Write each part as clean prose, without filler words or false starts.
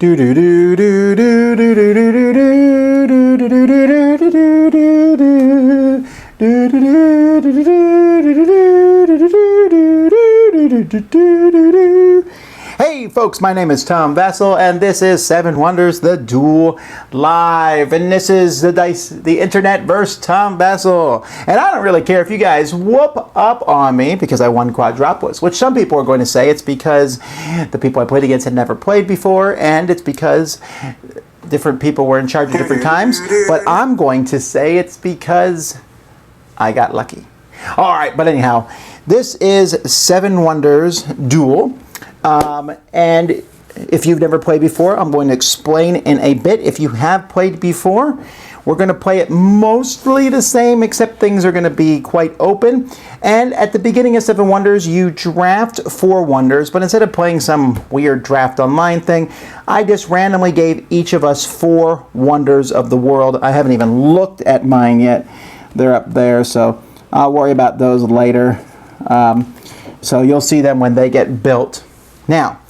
Do do do do do do do do do do do do do do. Hey folks, my name is Tom Vasel and this is Seven Wonders the Duel Live, and this is the internet versus Tom Vasel. And I don't really care if you guys whoop up on me because I won quadruplets, which some people are going to say it's because the people I played against had never played before, and it's because different people were in charge at different times. But I'm going to say it's because I got lucky. Alright, but anyhow, this is Seven Wonders Duel. And if you've never played before, I'm going to explain in a bit. If you have played before, we're going to play it mostly the same, except things are going to be quite open. And at the beginning of Seven Wonders, you draft 4 wonders, but instead of playing some weird draft online thing, I just randomly gave each of us 4 wonders of the world. I haven't even looked at mine yet. They're up there, so I'll worry about those later. So you'll see them when they get built. Now,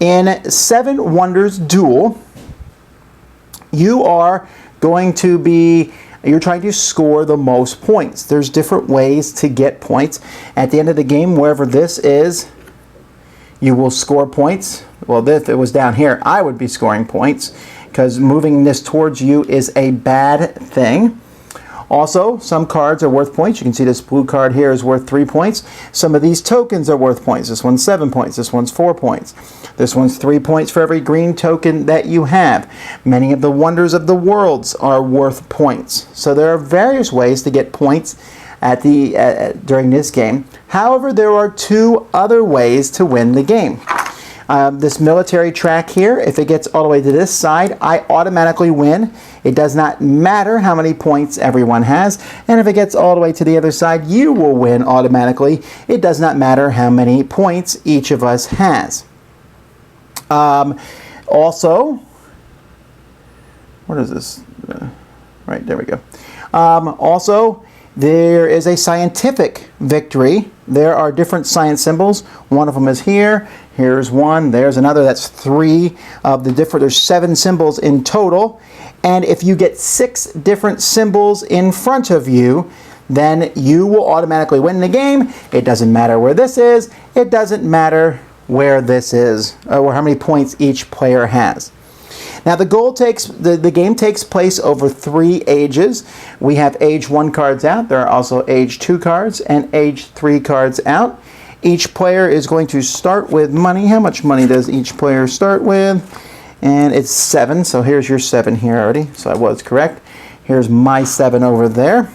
in Seven Wonders Duel, you're trying to score the most points. There's different ways to get points. At the end of the game, wherever this is, you will score points. Well, if it was down here, I would be scoring points because moving this towards you is a bad thing. Also, some cards are worth points. You can see this blue card here is worth 3 points. Some of these tokens are worth points. This one's 7 points. This one's 4 points. This one's 3 points for every green token that you have. Many of the wonders of the worlds are worth points. So there are various ways to get points at during this game. However, there are 2 other ways to win the game. This military track here, if it gets all the way to this side, I automatically win. It does not matter how many points everyone has. And if it gets all the way to the other side, you will win automatically. It does not matter how many points each of us has. Also, what is this? Right, there we go. Also, there is a scientific victory. There are different science symbols. One of them is here. Here's one. There's another. That's 3 of the different. There's 7 symbols in total. And if you get 6 different symbols in front of you, then you will automatically win the game. It doesn't matter where this is. It doesn't matter where this is or how many points each player has. Now the game takes place over 3 ages. We have age 1 cards out. There are also age 2 cards and age 3 cards out. Each player is going to start with money. How much money does each player start with? And it's 7. So here's your 7 here already. So I was correct. Here's my 7 over there.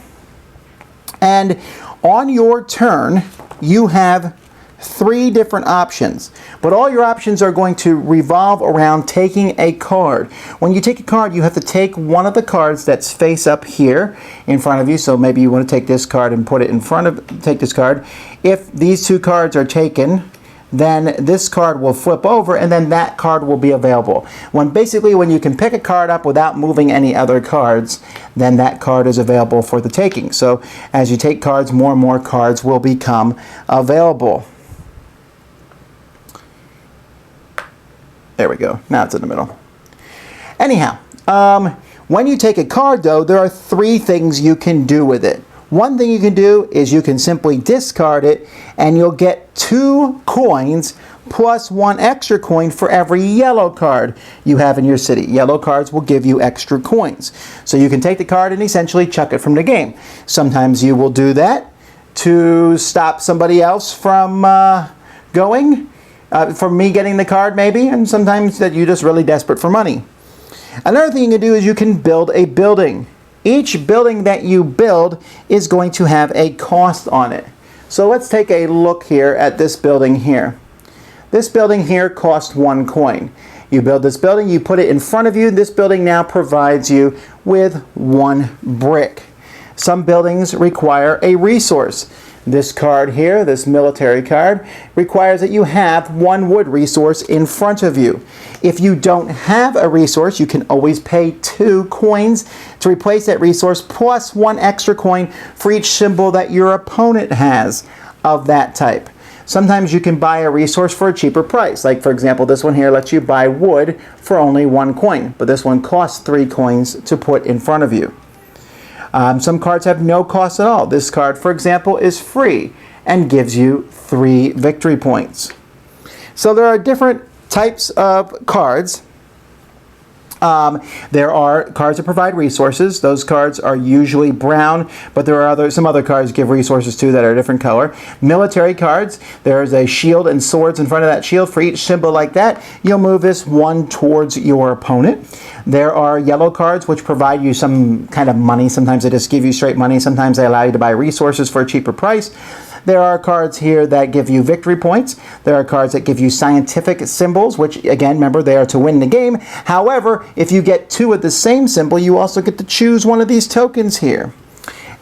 And on your turn, you have 3 different options, but all your options are going to revolve around taking a card. When you take a card, you have to take one of the cards that's face up here in front of you. So maybe you want to take this card and put it in front of, take this card. If these 2 cards are taken, then this card will flip over and then that card will be available. When you can pick a card up without moving any other cards, then that card is available for the taking. So as you take cards, more and more cards will become available. There we go. Now it's in the middle. Anyhow, when you take a card, though, there are 3 things you can do with it. One thing you can do is you can simply discard it, and you'll get 2 coins plus 1 extra coin for every yellow card you have in your city. Yellow cards will give you extra coins. So you can take the card and essentially chuck it from the game. Sometimes you will do that to stop somebody else from from me getting the card maybe, and sometimes that you're just really desperate for money. Another thing you can do is you can build a building. Each building that you build is going to have a cost on it. So let's take a look here at this building here. This building here costs 1 coin. You build this building, you put it in front of you. This building now provides you with 1 brick. Some buildings require a resource. This card here, this military card, requires that you have 1 wood resource in front of you. If you don't have a resource, you can always pay 2 coins to replace that resource, plus 1 extra coin for each symbol that your opponent has of that type. sometimes you can buy a resource for a cheaper price. Like, for example, this one here lets you buy wood for only 1 coin, but this one costs 3 coins to put in front of you. Some cards have no cost at all. This card, for example, is free and gives you 3 victory points. So there are different types of cards. There are cards that provide resources. Those cards are usually brown, but there are some other cards give resources too that are a different color. Military cards, there's a shield and swords in front of that shield. For each symbol like that, you'll move this one towards your opponent. There are yellow cards which provide you some kind of money. Sometimes they just give you straight money. Sometimes they allow you to buy resources for a cheaper price. There are cards here that give you victory points. There are cards that give you scientific symbols, which, again, remember, they are to win the game. However, if you get 2 of the same symbol, you also get to choose one of these tokens here.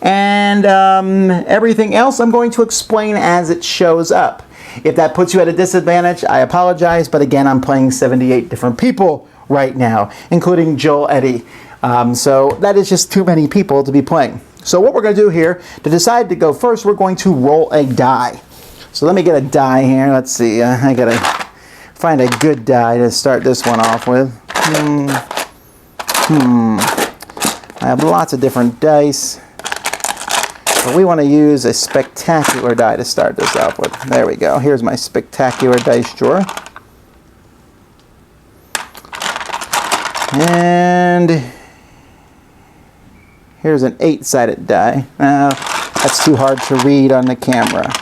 And everything else I'm going to explain as it shows up. If that puts you at a disadvantage, I apologize, but again, I'm playing 78 different people right now, including Joel Eddy. So that is just too many people to be playing. So what we're going to do here, to decide to go first, we're going to roll a die. So let me get a die here. Let's see. I got to find a good die to start this one off with. I have lots of different dice. But we want to use a spectacular die to start this off with. There we go. Here's my spectacular dice drawer. And here's an 8-sided die. That's too hard to read on the camera.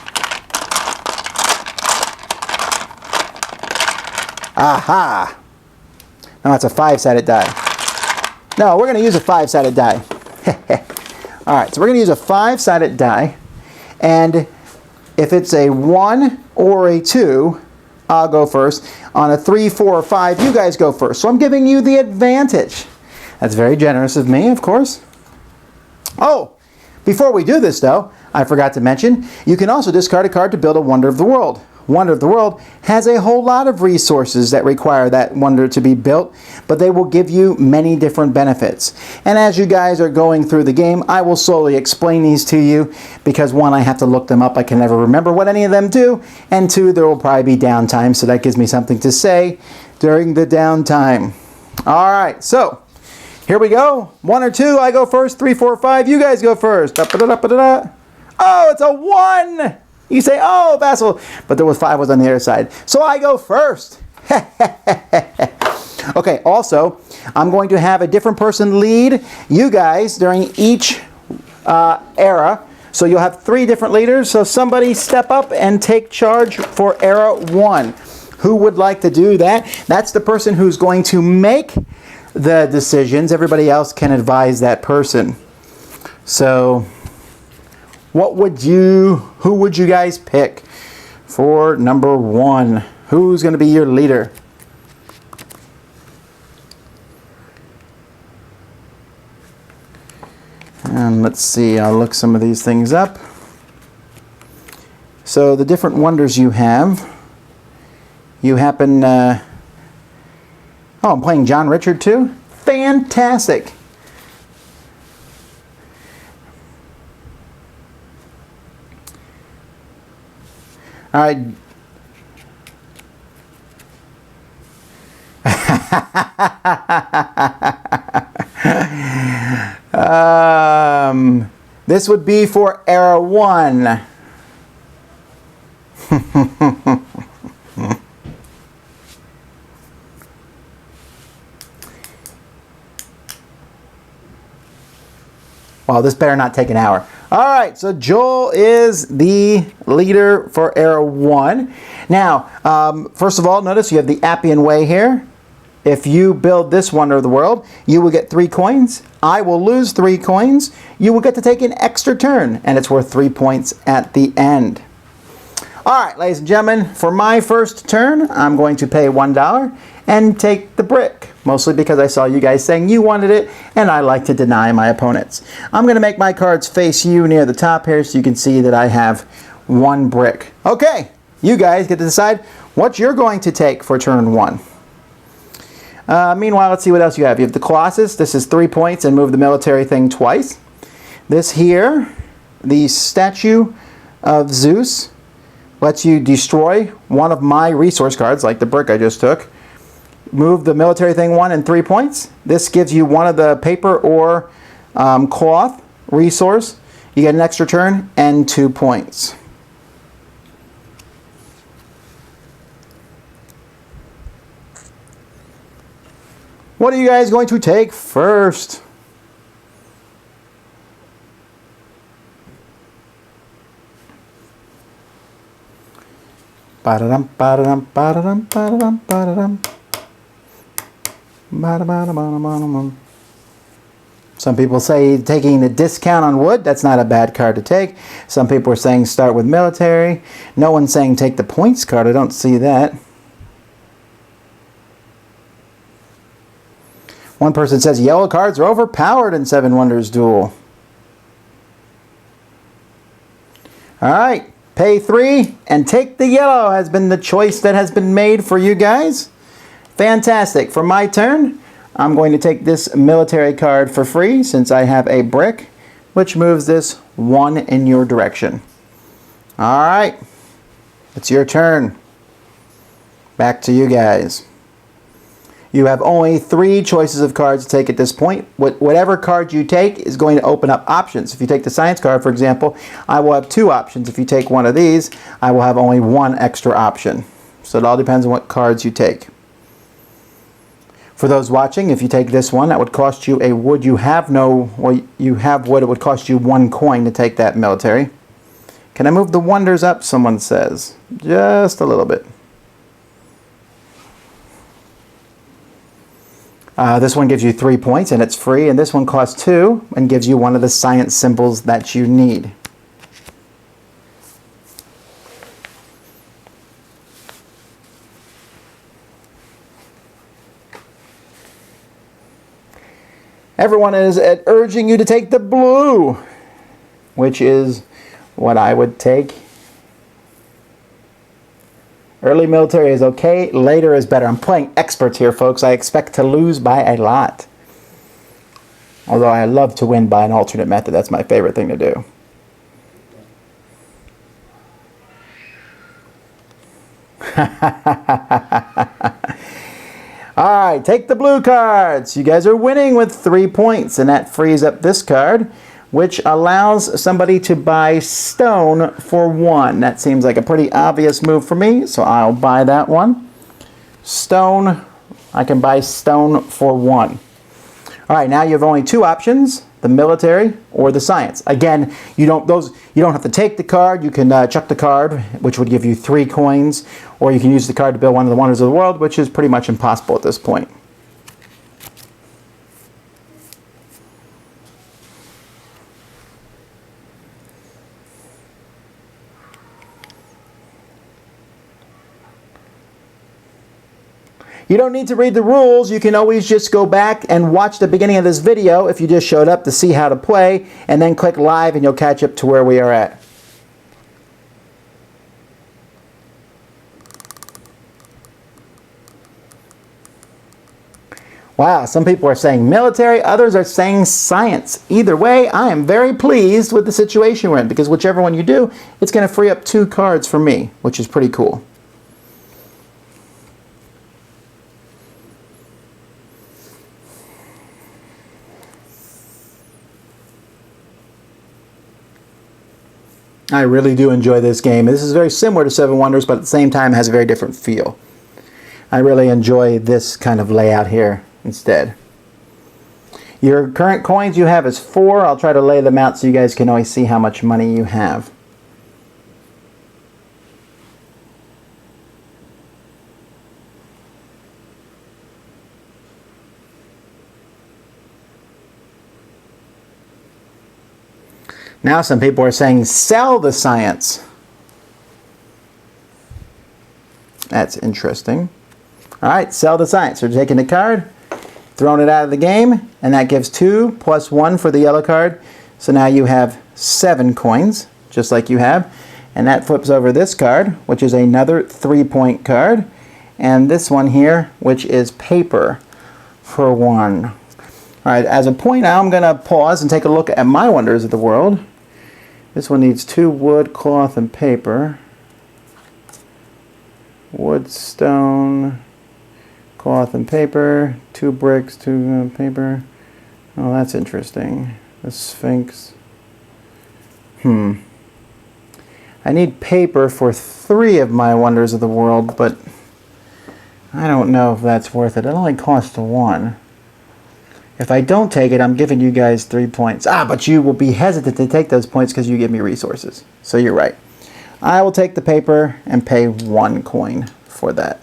Aha! No, it's a 5-sided die. No, we're going to use a 5-sided die. Alright, so we're going to use a 5-sided die. And if it's a 1 or a 2, I'll go first. On a 3, 4, or 5, you guys go first. So I'm giving you the advantage. That's very generous of me, of course. Oh, before we do this though, I forgot to mention, you can also discard a card to build a Wonder of the World. Wonder of the World has a whole lot of resources that require that wonder to be built, but they will give you many different benefits. And as you guys are going through the game, I will slowly explain these to you, because 1, I have to look them up. I can never remember what any of them do, and 2, there will probably be downtime, so that gives me something to say during the downtime. Alright, so here we go. 1 or 2, I go first. 3, 4, 5, you guys go first. Da-ba-da-da-ba-da-da. Oh, it's a 1! You say, oh, Vasel, but there was 5 was on the other side. So I go first. Okay, also, I'm going to have a different person lead you guys during each era. So you'll have 3 different leaders. So somebody step up and take charge for era 1. Who would like to do that? That's the person who's going to make the decisions. Everybody else can advise that person. So who would you guys pick for number 1? Who's going to be your leader? And let's see, I'll look some of these things up. So the different wonders you have, you happen, oh, I'm playing John Richard too? Fantastic! All right. This would be for era 1. Well, this better not take an hour. All right, so Joel is the leader for era 1. Now, first of all, notice you have the Appian Way here. If you build this Wonder of the World, you will get 3 coins. I will lose 3 coins. You will get to take an extra turn, and it's worth 3 points at the end. All right, ladies and gentlemen, for my first turn, I'm going to pay $1 and take the brick, mostly because I saw you guys saying you wanted it, and I like to deny my opponents. I'm going to make my cards face you near the top here so you can see that I have 1 brick. Okay, you guys get to decide what you're going to take for turn 1. Meanwhile, let's see what else you have. You have the Colossus. This is 3 points and move the military thing twice. This here, the statue of Zeus. lets you destroy one of my resource cards, like the brick I just took. Move the military thing 1 and 3 points. This gives you one of the paper or cloth resource. You get an extra turn and 2 points. What are you guys going to take first? Ba-da-dum, ba-da-dum, ba-da-dum, ba-da-dum, ba-da-dum. Some people say taking the discount on wood, that's not a bad card to take. Some people are saying start with military. No one's saying take the points card. I don't see that. One person says yellow cards are overpowered in Seven Wonders Duel. Alright, pay 3 and take the yellow has been the choice that has been made for you guys. Fantastic. For my turn, I'm going to take this military card for free since I have a brick, which moves this 1 in your direction. Alright, it's your turn. Back to you guys. You have only 3 choices of cards to take at this point. Whatever card you take is going to open up options. If you take the science card, for example, I will have 2 options. If you take one of these, I will have only 1 extra option. So it all depends on what cards you take. For those watching, if you take this one, that would cost you a wood. You have wood, it would cost you 1 coin to take that military. Can I move the wonders up, someone says? Just a little bit. This one gives you 3 points and it's free, and this one costs 2 and gives you one of the science symbols that you need. Everyone is urging you to take the blue, which is what I would take. Early military is okay, later is better. I'm playing experts here, folks. I expect to lose by a lot. Although I love to win by an alternate method. That's my favorite thing to do. Alright, take the blue cards. You guys are winning with 3 points, and that frees up this card, which allows somebody to buy stone for 1. That seems like a pretty obvious move for me, so I'll buy that one. Stone, I can buy stone for 1. Alright, now you have only 2 options, the military or the science. Again, you don't have to take the card. You can chuck the card, which would give you 3 coins, or you can use the card to build one of the wonders of the world, which is pretty much impossible at this point. You don't need to read the rules. You can always just go back and watch the beginning of this video if you just showed up to see how to play, and then click live and you'll catch up to where we are at. Wow, some people are saying military, others are saying science. Either way, I am very pleased with the situation we're in, because whichever one you do, it's going to free up 2 cards for me, which is pretty cool. I really do enjoy this game. This is very similar to Seven Wonders, but at the same time has a very different feel. I really enjoy this kind of layout here instead. Your current coins you have is 4. I'll try to lay them out so you guys can always see how much money you have. Now some people are saying sell the science. That's interesting. Alright, sell the science. We're taking the card, throwing it out of the game, and that gives 2 plus 1 for the yellow card. So now you have 7 coins, just like you have. And that flips over this card, which is another 3-point card. And this one here, which is paper for 1. Alright, as a point, now I'm going to pause and take a look at my Wonders of the World. This one needs 2 wood, cloth, and paper. wood, stone, cloth and paper, 2 bricks, 2 paper. Oh, that's interesting. The Sphinx. I need paper for 3 of my Wonders of the World, but I don't know if that's worth it. It only costs 1. If I don't take it, I'm giving you guys 3 points. But you will be hesitant to take those points because you give me resources. So you're right. I will take the paper and pay 1 coin for that.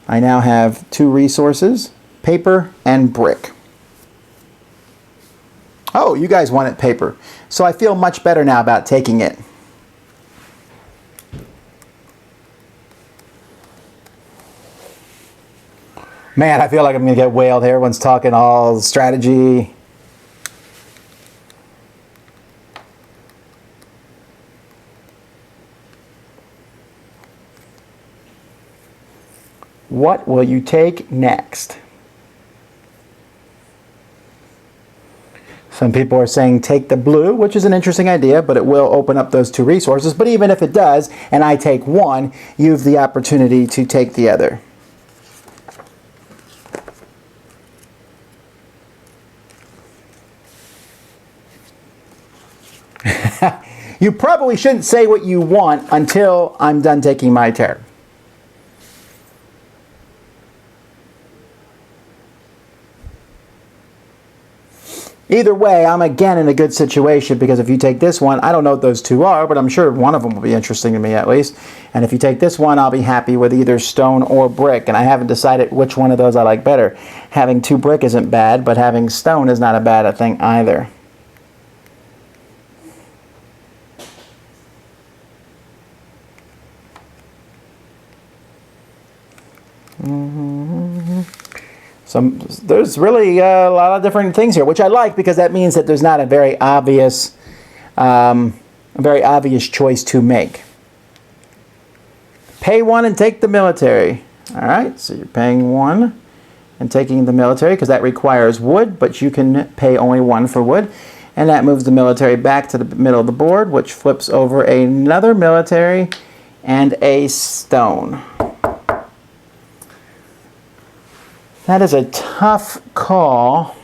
I now have 2 resources, paper and brick. Oh, you guys wanted paper. So I feel much better now about taking it. Man, I feel like I'm going to get whaled here. Everyone's talking all strategy. What will you take next? Some people are saying take the blue, which is an interesting idea, but it will open up those 2 resources. But even if it does, and I take 1, you have the opportunity to take the other. You probably shouldn't say what you want until I'm done taking my turn. Either way, I'm again in a good situation because if you take this one, I don't know what those 2 are, but I'm sure one of them will be interesting to me at least. And if you take this one, I'll be happy with either stone or brick. And I haven't decided which one of those I like better. Having 2 brick isn't bad, but having stone is not a bad thing either. So there's really a lot of different things here, which I like because that means that there's not a very obvious choice to make. Pay 1 and take the military. All right, so you're paying 1 and taking the military because that requires wood, but you can pay only 1 for wood. And that moves the military back to the middle of the board, which flips over another military and a stone. That is a tough call,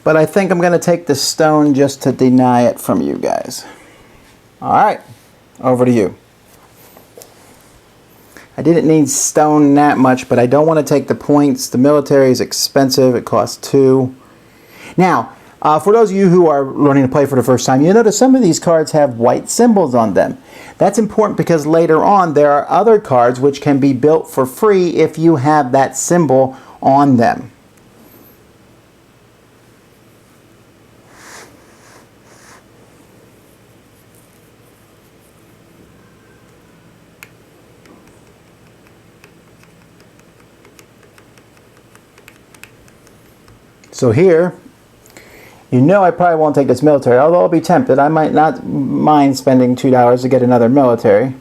but I think I'm going to take the stone just to deny it from you guys. All right, over to you. I didn't need stone that much, but I don't want to take the points. The military is expensive. It costs 2. Now, for those of you who are learning to play for the first time, you notice some of these cards have white symbols on them. That's important because later on there are other cards which can be built for free if you have that symbol on them. So here, you know I probably won't take this military, although I'll be tempted. I might not mind spending $2 to get another military.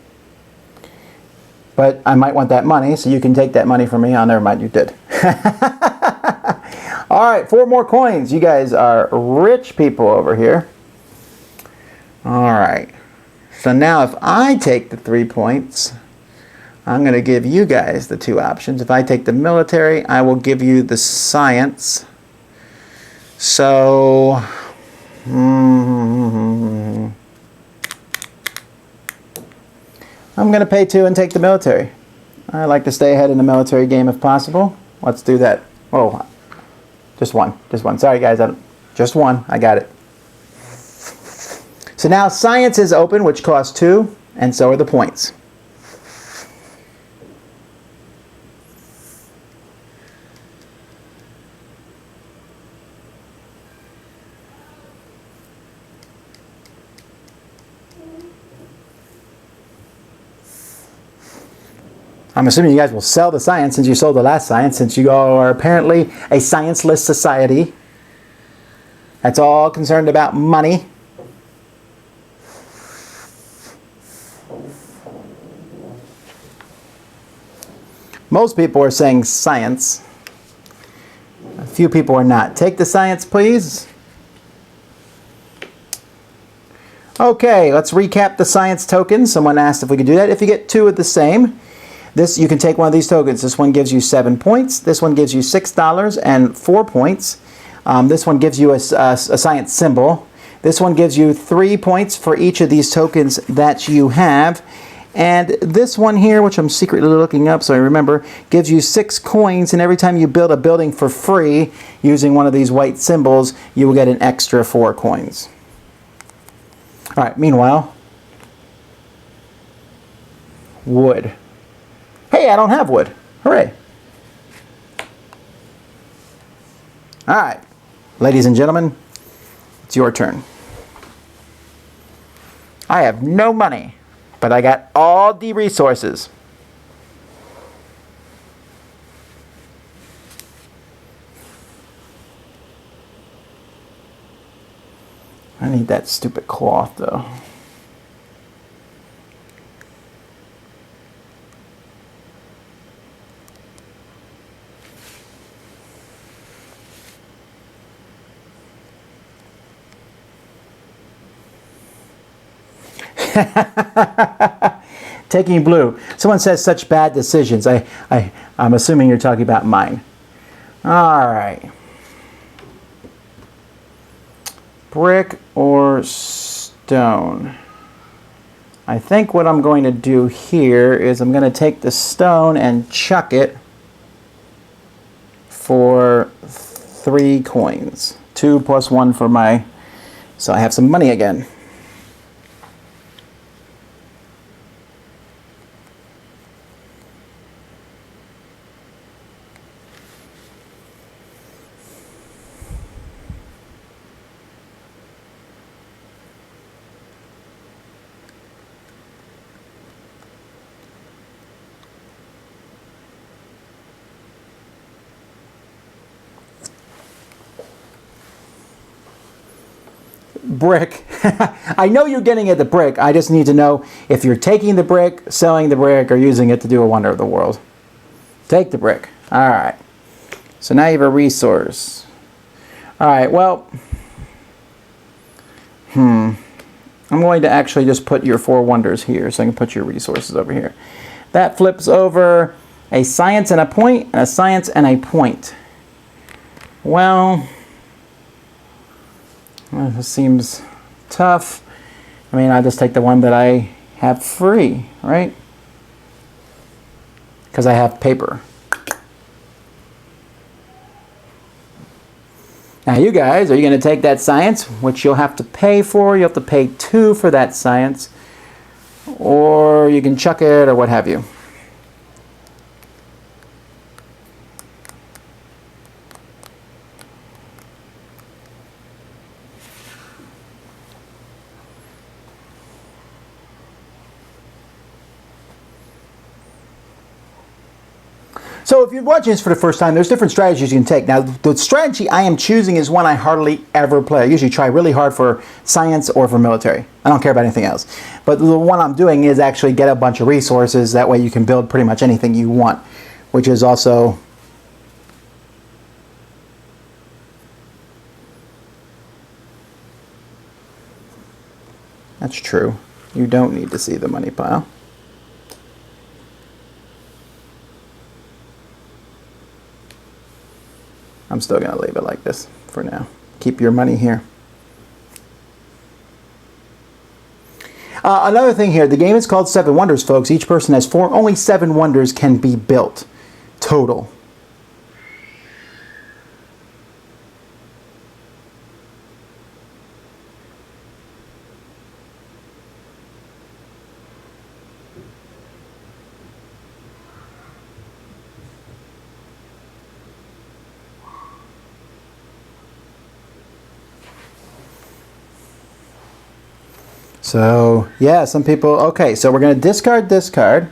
But I might want that money, so you can take that money from me. Oh, never mind, you did. All right, 4 more coins. You guys are rich people over here. All right. So now if I take the 3 points, I'm going to give you guys the 2 options. If I take the military, I will give you the science. So, I'm going to pay 2 and take the military. I like to stay ahead in the military game if possible. Let's do that. Oh, just one. Just one. Sorry, guys. Just 1. I got it. So now science is open, which costs 2, and so are the points. I'm assuming you guys will sell the science since you sold the last science, since you are apparently a scienceless society. That's all concerned about money. Most people are saying science. A few people are not. Take the science, please. Okay, let's recap the science tokens. Someone asked if we could do that. If you get 2 of the same, this you can take one of these tokens. This one gives you 7 points. This one gives you $6 and 4 points. This one gives you a science symbol. This one gives you 3 points for each of these tokens that you have. And this one here, which I'm secretly looking up so I remember, gives you 6 coins, and every time you build a building for free using one of these white symbols, you will get an extra 4 coins. All right, meanwhile, wood. Hey, I don't have wood. Hooray. All right, ladies and gentlemen, it's your turn. I have no money, but I got all the resources. I need that stupid cloth, though. Taking blue. Someone says such bad decisions. I'm assuming you're talking about mine. All right. Brick or stone? I think what I'm going to do here is I'm going to take the stone and chuck it for 3 coins. 2 plus 1 for my... So I have some money again. Brick. I know you're getting at the brick. I just need to know if you're taking the brick, selling the brick, or using it to do a wonder of the world. Take the brick. All right. So now you have a resource. All right. Well, I'm going to actually just put your 4 wonders here so I can put your resources over here. That flips over a science and a point, and a science and a point. Well, this seems tough. I mean, I'll just take the one that I have free, right? Because I have paper. Now you guys, are you going to take that science, which you'll have to pay for? You'll have to pay 2 for that science. Or you can chuck it, or what have you. So if you're watching this for the first time, there's different strategies you can take. Now, the strategy I am choosing is one I hardly ever play. I usually try really hard for science or for military. I don't care about anything else. But the one I'm doing is actually get a bunch of resources. That way you can build pretty much anything you want, which is also... That's true. You don't need to see the money pile. I'm still going to leave it like this for now. Keep your money here. Another thing here, the game is called 7 Wonders, folks. Each person has 4. Only 7 wonders can be built total. So, yeah, some people... Okay, so we're going to discard this card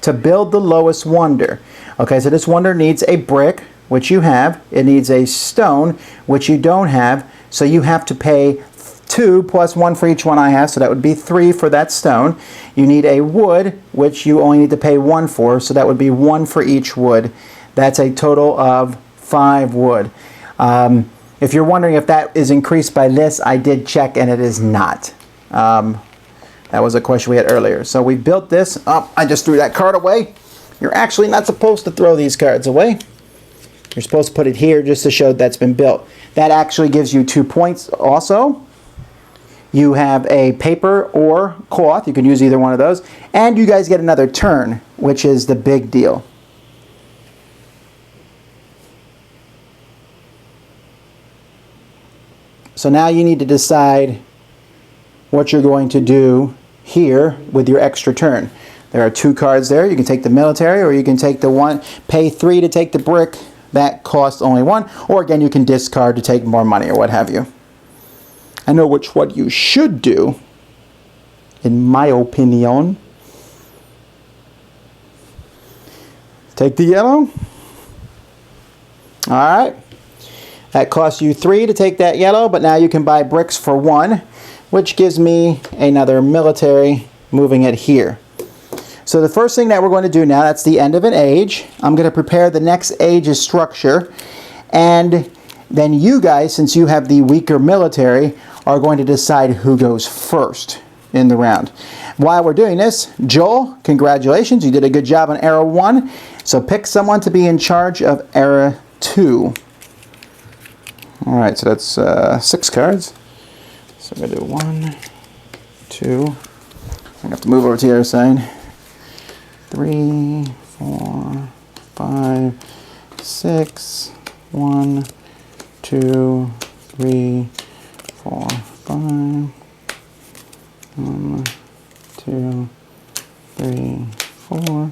to build the lowest wonder. Okay, so this wonder needs a brick, which you have. It needs a stone, which you don't have. So you have to pay 2 plus 1 for each one I have. So that would be 3 for that stone. You need a wood, which you only need to pay 1 for. So that would be 1 for each wood. That's a total of 5 wood. If you're wondering if that is increased by this, I did check and it is not. That was a question we had earlier. So we built this. Oh, I just threw that card away. You're actually not supposed to throw these cards away. You're supposed to put it here just to show that's been built. That actually gives you 2 points also. You have a paper or cloth. You can use either one of those. And you guys get another turn, which is the big deal. So now you need to decide what you're going to do here with your extra turn. There are 2 cards there. You can take the military, or you can take the one, pay 3 to take the brick. That costs only 1. Or again, you can discard to take more money or what have you. I know which one you should do, in my opinion. Take the yellow. Alright. That costs you 3 to take that yellow, but now you can buy bricks for 1, which gives me another military, moving it here. So the first thing that we're going to do now, that's the end of an age. I'm going to prepare the next age's structure, and then you guys, since you have the weaker military, are going to decide who goes first in the round. While we're doing this, Joel, congratulations, you did a good job on era 1. So pick someone to be in charge of era 2. Alright, so that's 6 cards. So I'm going to do 1, 2, I'm going to have to move over to the other side. 3, 4, 5, 6, 1, 2, 3, 4, 5, 1, 2, 3, 4,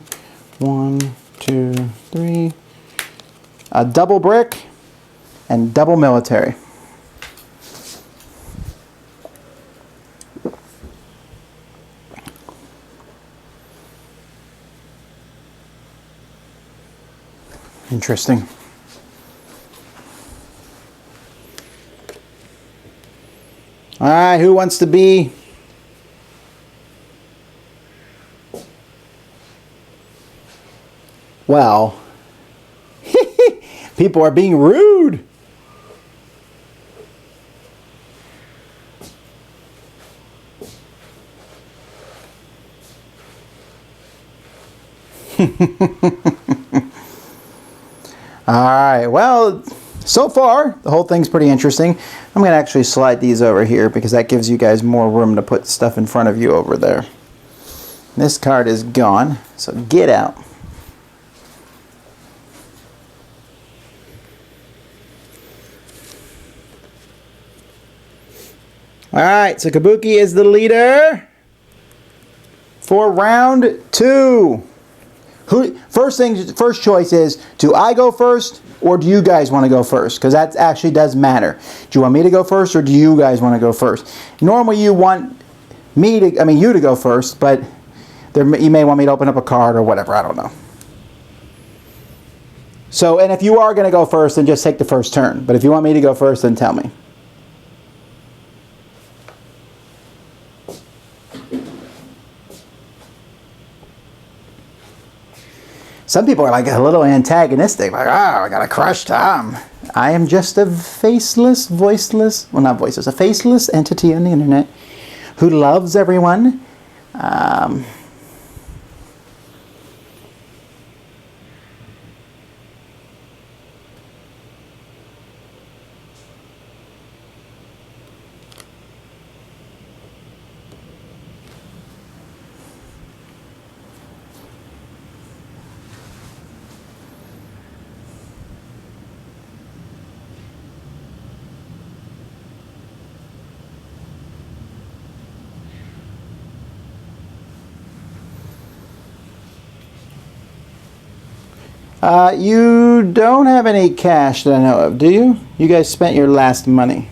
1, 2, 3. A double brick and double military. Interesting. All right, who wants to be? Well, people are being rude. Alright, well, so far, the whole thing's pretty interesting. I'm going to actually slide these over here because that gives you guys more room to put stuff in front of you over there. This card is gone, so get out. Alright, so Kabuki is the leader for round 2. First choice is, do I go first or do you guys want to go first? Because that actually does matter. Do you want me to go first or do you guys want to go first? Normally you want you to go first, but you may want me to open up a card or whatever, I don't know. So, and if you are going to go first, then just take the first turn. But if you want me to go first, then tell me. Some people are like a little antagonistic, like, I got to crush Tom. I am just a faceless, voiceless, well not voiceless, a faceless entity on the internet who loves everyone. You don't have any cash that I know of, do you? You guys spent your last money.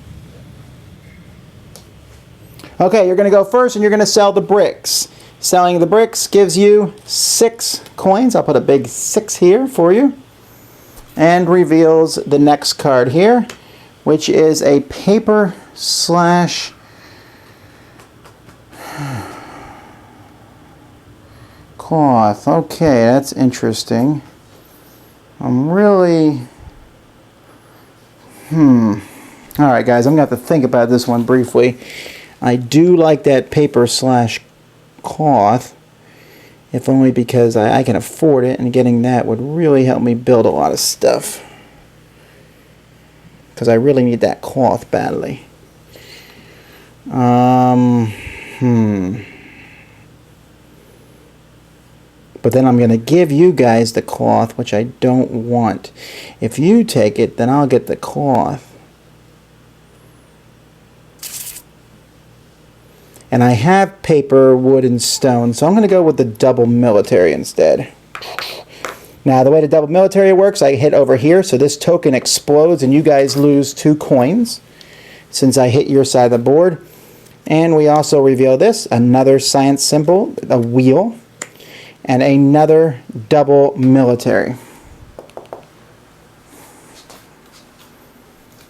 Okay, you're going to go first and you're going to sell the bricks. Selling the bricks gives you 6 coins. I'll put a big 6 here for you. And reveals the next card here, which is a paper slash cloth. Okay, that's interesting. I'm really... Alright guys, I'm going to have to think about this one briefly. I do like that paper slash cloth, if only because I can afford it, and getting that would really help me build a lot of stuff. Because I really need that cloth badly. But then I'm going to give you guys the cloth, which I don't want. If you take it, then I'll get the cloth. And I have paper, wood, and stone, so I'm going to go with the double military instead. Now, the way the double military works, I hit over here, so this token explodes, and you guys lose 2 coins since I hit your side of the board. And we also reveal this, another science symbol, a wheel, and another double military.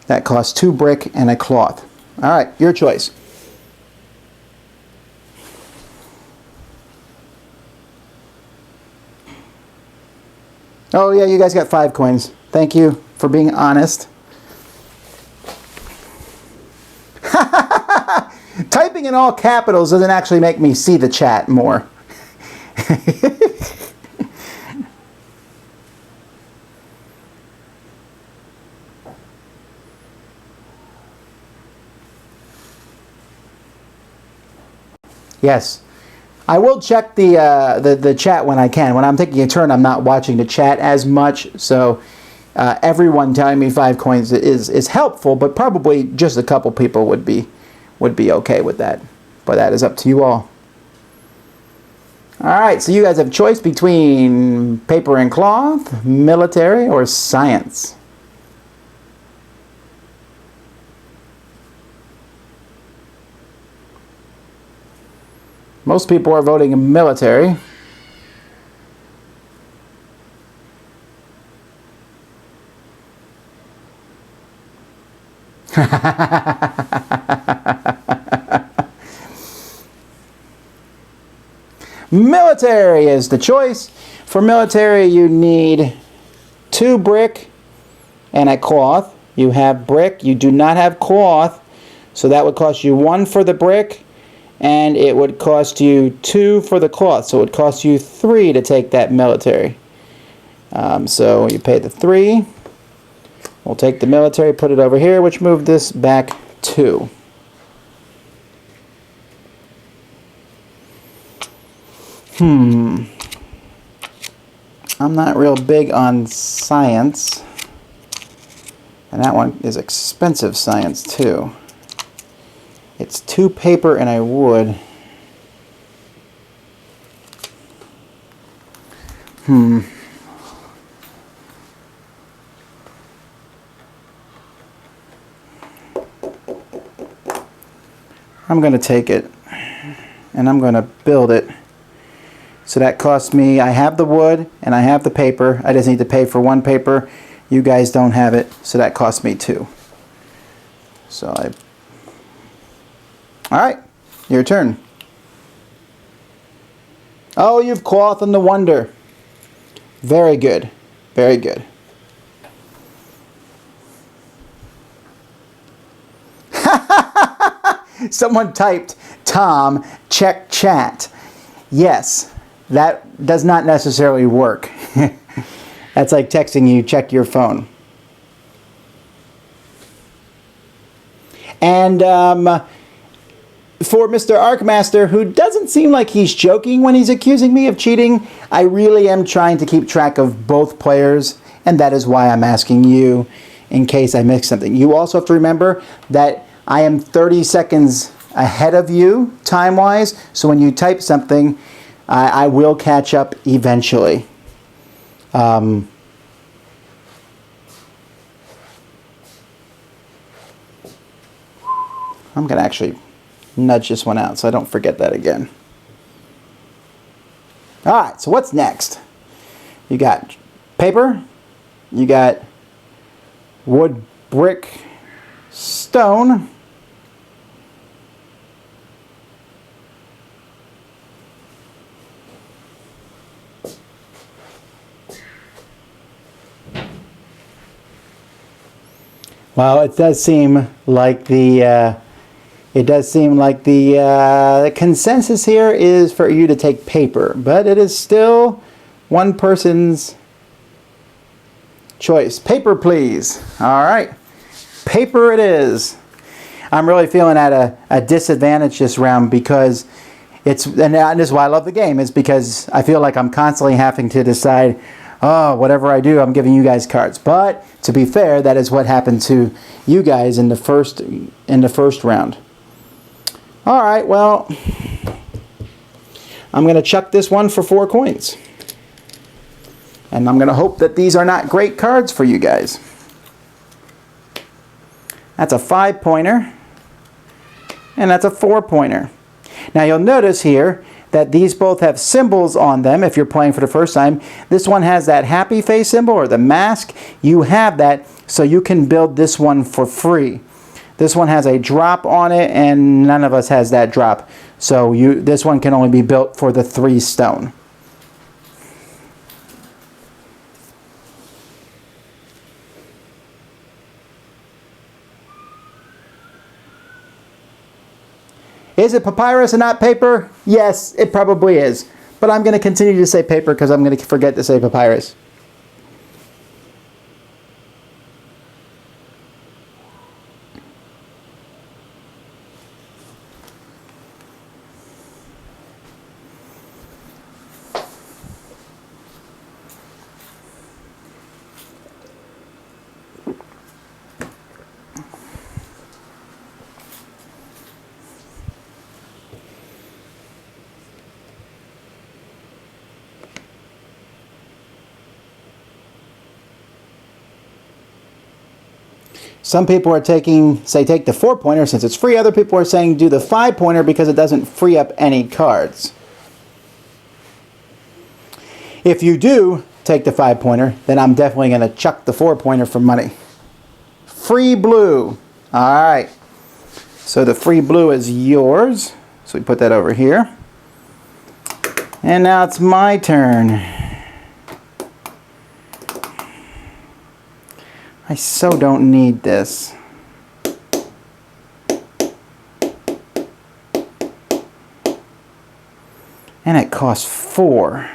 That costs 2 brick and a cloth. All right, your choice. Oh yeah, you guys got 5 coins. Thank you for being honest. Typing in all capitals doesn't actually make me see the chat more. Yes. I will check the chat when I can. When I'm taking a turn, I'm not watching the chat as much, so everyone telling me 5 coins is helpful, but probably just a couple people would be okay with that. But that is up to you all. Alright, so you guys have a choice between paper and cloth, military, or science. Most people are voting military. Military is the choice. For military, you need 2 brick and a cloth. You have brick, you do not have cloth, so that would cost you 1 for the brick, and it would cost you 2 for the cloth, so it would cost you 3 to take that military. So you pay the 3. We'll take the military, put it over here, which moved this back 2. I'm not real big on science. And that one is expensive science too. It's 2 paper and a wood. I'm going to take it and I'm going to build it. So that costs me, I have the wood and I have the paper. I just need to pay for 1 paper. You guys don't have it, so that costs me 2. Alright, your turn. Oh, you've cloth and the Wonder. Very good. Very good. Someone typed, Tom, check chat. Yes, that does not necessarily work. That's like texting you, check your phone. And for Mr. Arkmaster, who doesn't seem like he's joking when he's accusing me of cheating, I really am trying to keep track of both players, and that is why I'm asking you in case I missed something. You also have to remember that I am 30 seconds ahead of you time-wise, so when you type something, I will catch up eventually. I'm going to actually nudge this one out so I don't forget that again. Alright, so what's next? You got paper, you got wood, brick, stone, well, it does seem like the It does seem like the consensus here is for you to take paper, but it is still one person's choice. Paper, please. All right. Paper it is. I'm really feeling at a disadvantage this round because and this is why I love the game, is because I feel like I'm constantly having to decide, oh, whatever I do, I'm giving you guys cards. But to be fair, that is what happened to you guys in the first round. All right, well, I'm going to chuck this one for 4 coins. And I'm going to hope that these are not great cards for you guys. That's a 5-pointer. And that's a 4-pointer. Now you'll notice here that these both have symbols on them if you're playing for the first time. This one has that happy face symbol or the mask. You have that, so you can build this one for free. This one has a drop on it, and none of us has that drop. So this one can only be built for the 3 stone. Is it papyrus and not paper? Yes, it probably is. But I'm going to continue to say paper because I'm going to forget to say papyrus. Some people are take the 4-pointer since it's free. Other people are saying do the 5-pointer because it doesn't free up any cards. If you do take the 5-pointer, then I'm definitely going to chuck the 4-pointer for money. Free blue. All right. So the free blue is yours. So we put that over here. And now it's my turn. I so don't need this. And it costs 4.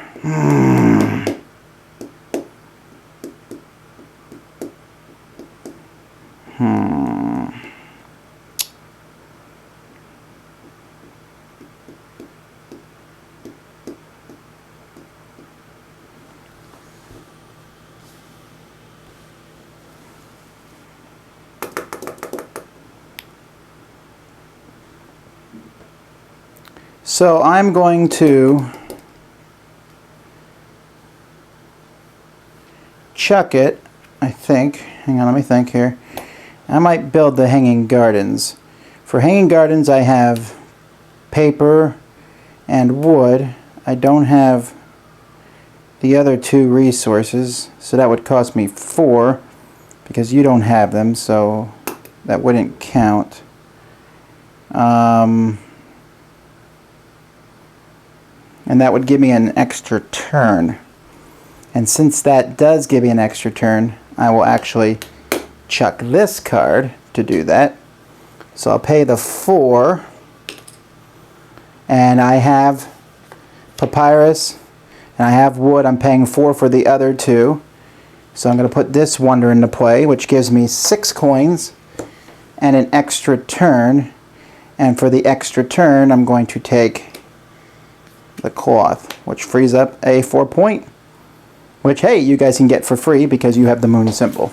So I'm going to chuck it, I think. Hang on, let me think here. I might build the hanging gardens. For hanging gardens, I have paper and wood. I don't have the other 2 resources, so that would cost me 4 because you don't have them, so that wouldn't count. And that would give me an extra turn. And since that does give me an extra turn, I will actually chuck this card to do that. So I'll pay the 4. And I have papyrus and I have wood. I'm paying 4 for the other 2. So I'm going to put this wonder into play, which gives me 6 coins and an extra turn. And for the extra turn, I'm going to take the cloth, which frees up a 4-point, which, hey, you guys can get for free because you have the moon symbol.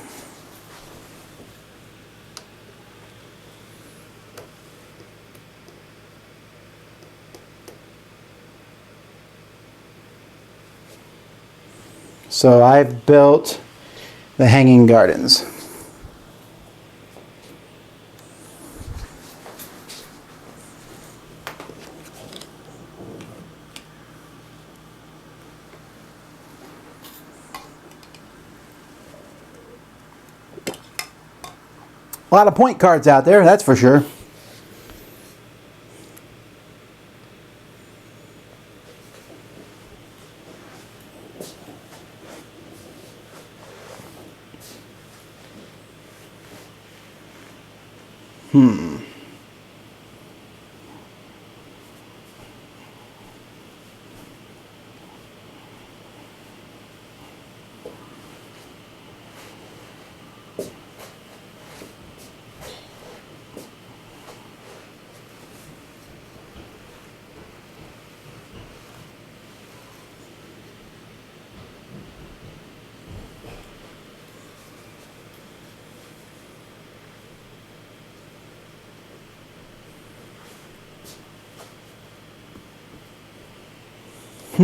So I've built the hanging gardens. A lot of point cards out there, that's for sure. All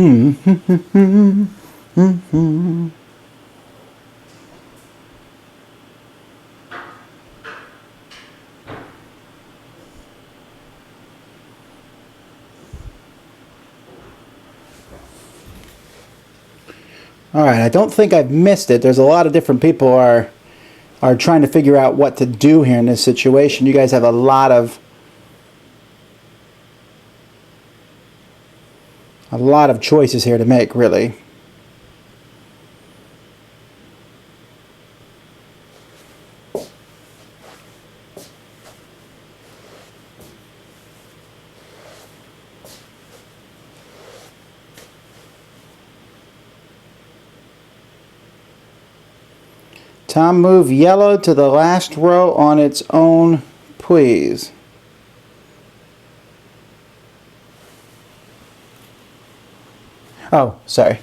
right, I don't think I've missed it. There's a lot of different people are trying to figure out what to do here in this situation. You guys have a lot of choices here to make, really. Tom, move yellow to the last row on its own, please. Oh, sorry.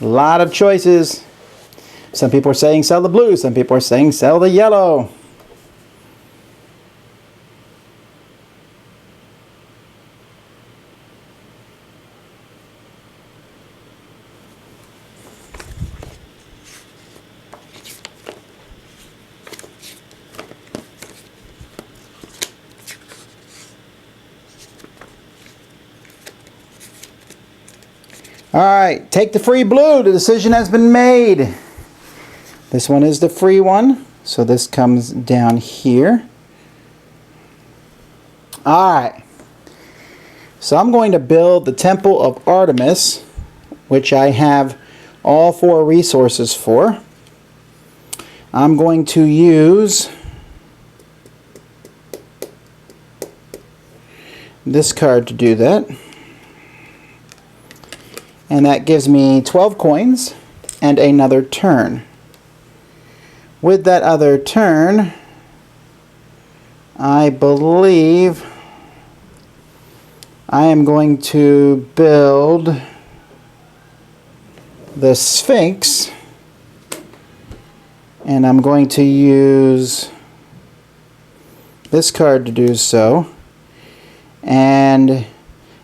A lot of choices. Some people are saying sell the blue, some people are saying sell the yellow. All right, take the free blue. The decision has been made. This one is the free one, so this comes down here. All right, so I'm going to build the Temple of Artemis, which I have all 4 resources for. I'm going to use this card to do that. And that gives me 12 coins and another turn. With that other turn, I believe I am going to build the Sphinx, and I'm going to use this card to do so. And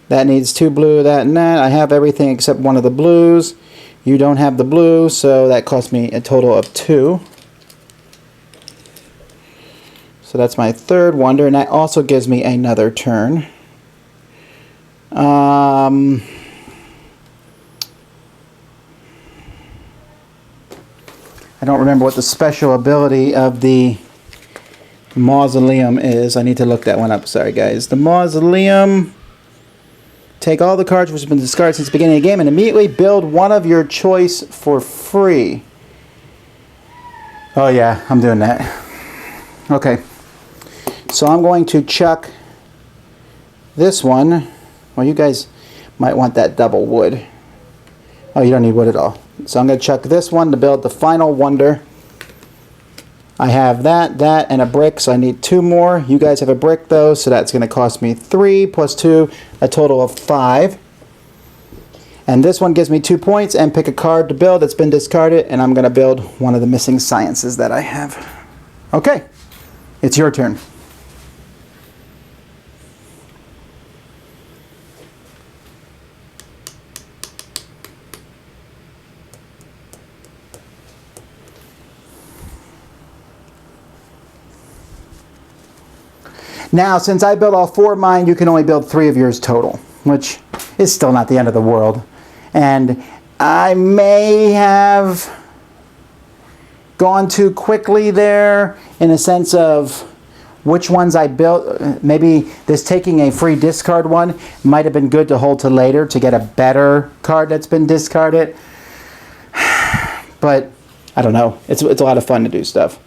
that needs 2 blue, that and that. I have everything except one of the blues. You don't have the blue, so that cost me a total of 2. So that's my 3rd wonder, and that also gives me another turn. I don't remember what the special ability of the Mausoleum is. I need to look that one up. Sorry, guys. The Mausoleum... Take all the cards which have been discarded since the beginning of the game and immediately build one of your choice for free. Oh yeah, I'm doing that. Okay. So I'm going to chuck this one. Well, you guys might want that double wood. Oh, you don't need wood at all. So I'm going to chuck this one to build the final wonder. I have that, and a brick, so I need 2 more. You guys have a brick though, so that's going to cost me 3 plus 2, a total of 5. And this one gives me 2 points, and pick a card to build that's been discarded, and I'm going to build one of the missing sciences that I have. Okay, it's your turn. Now, since I built all 4 of mine, you can only build 3 of yours total, which is still not the end of the world. And I may have gone too quickly there in a sense of which ones I built. Maybe this taking a free discard one might have been good to hold to later to get a better card that's been discarded. But I don't know. It's a lot of fun to do stuff.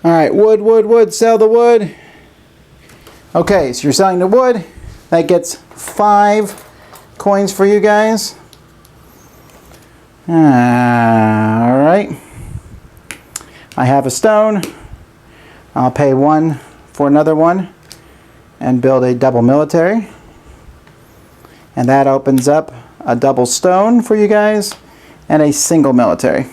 All right, wood, wood, wood, sell the wood. Okay, so you're selling the wood. That gets 5 coins for you guys. All right. I have a stone. I'll pay 1 for another one and build a double military. And that opens up a double stone for you guys and a single military.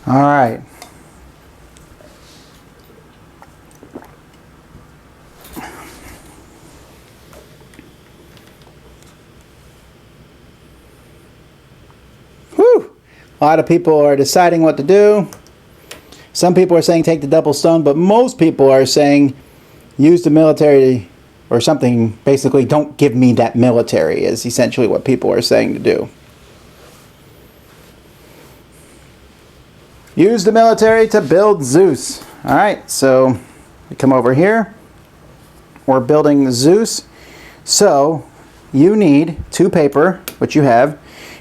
All right. Whew. A lot of people are deciding what to do. Some people are saying take the double stone, but most people are saying use the military or something. Basically, don't give me that military is essentially what people are saying to do. Use the military to build Zeus. All right, so we come over here. We're building Zeus. So you need 2 paper, which you have.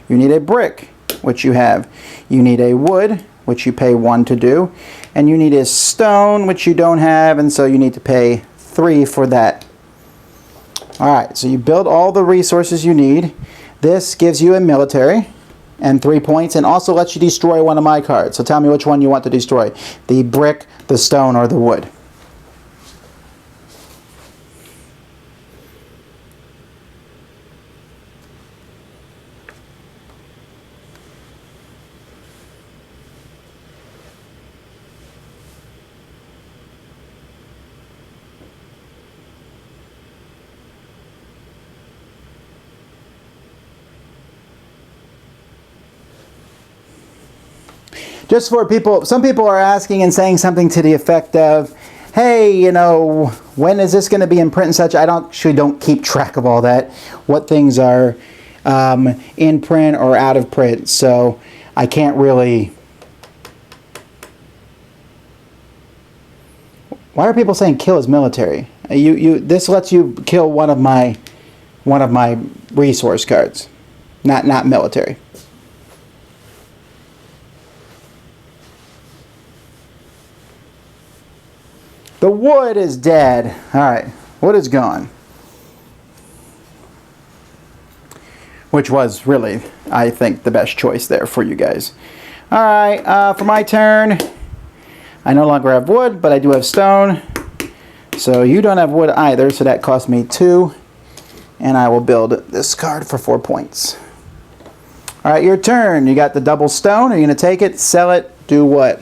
You need a brick, which you have. You need a wood, which you pay 1 to do. And you need a stone, which you don't have, and so you need to pay 3 for that. All right, so you build all the resources you need. This gives you a military and 3 points, and also lets you destroy one of my cards. So tell me which one you want to destroy. The brick, the stone, or the wood. Just for people, some people are asking and saying something to the effect of, hey, you know, when is this going to be in print and such? I actually don't keep track of all that, what things are in print or out of print, so I can't really. Why are people saying kill his military? This lets you kill one of my resource cards, not military. The wood is dead. All right, wood is gone. Which was really, I think, the best choice there for you guys. All right, for my turn, I no longer have wood, but I do have stone. So you don't have wood either, so that cost me 2. And I will build this card for 4 points. All right, your turn. You got the double stone. Are you going to take it, sell it, do what?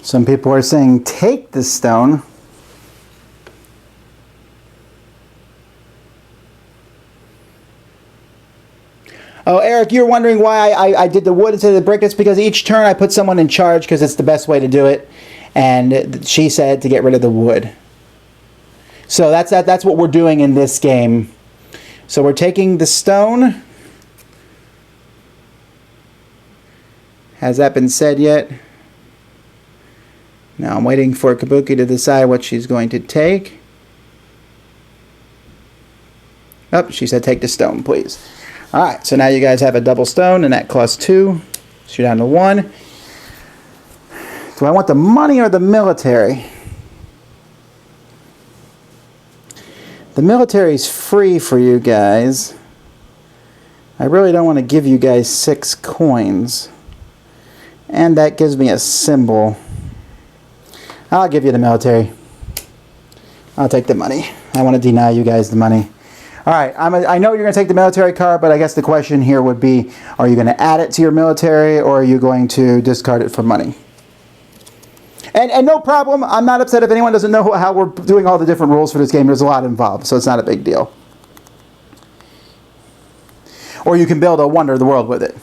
Some people are saying take the stone. Oh, Eric, you're wondering why I did the wood instead of the brick. It's because each turn I put someone in charge because it's the best way to do it. And she said to get rid of the wood. So that's what we're doing in this game. So we're taking the stone. Has that been said yet? Now I'm waiting for Kabuki to decide what she's going to take. Oh, she said take the stone, please. Alright, so now you guys have a double stone, and that costs 2. So you're down to 1. Do I want the money or the military? The military is free for you guys. I really don't want to give you guys 6 coins. And that gives me a symbol. I'll give you the military. I'll take the money. I want to deny you guys the money. Alright, I know you're going to take the military card, but I guess the question here would be, are you going to add it to your military, or are you going to discard it for money? And no problem, I'm not upset if anyone doesn't know how we're doing all the different rules for this game. There's a lot involved, so it's not a big deal. Or you can build a Wonder the World with it.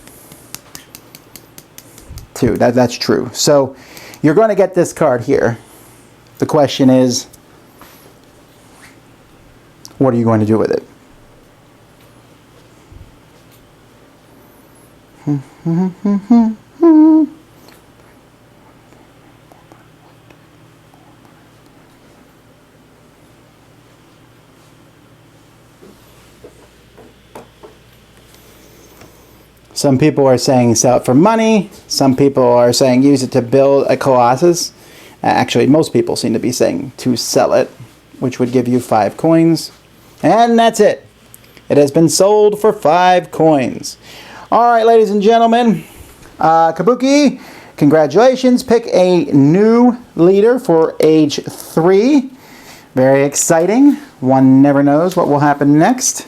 Too, that's true. So, you're going to get this card here. The question is, what are you going to do with it? Some people are saying sell it for money. Some people are saying use it to build a Colossus. Actually, most people seem to be saying to sell it, which would give you 5 coins. And that's it. It has been sold for 5 coins. Alright, ladies and gentlemen. Kabuki, congratulations. Pick a new leader for age 3. Very exciting. One never knows what will happen next.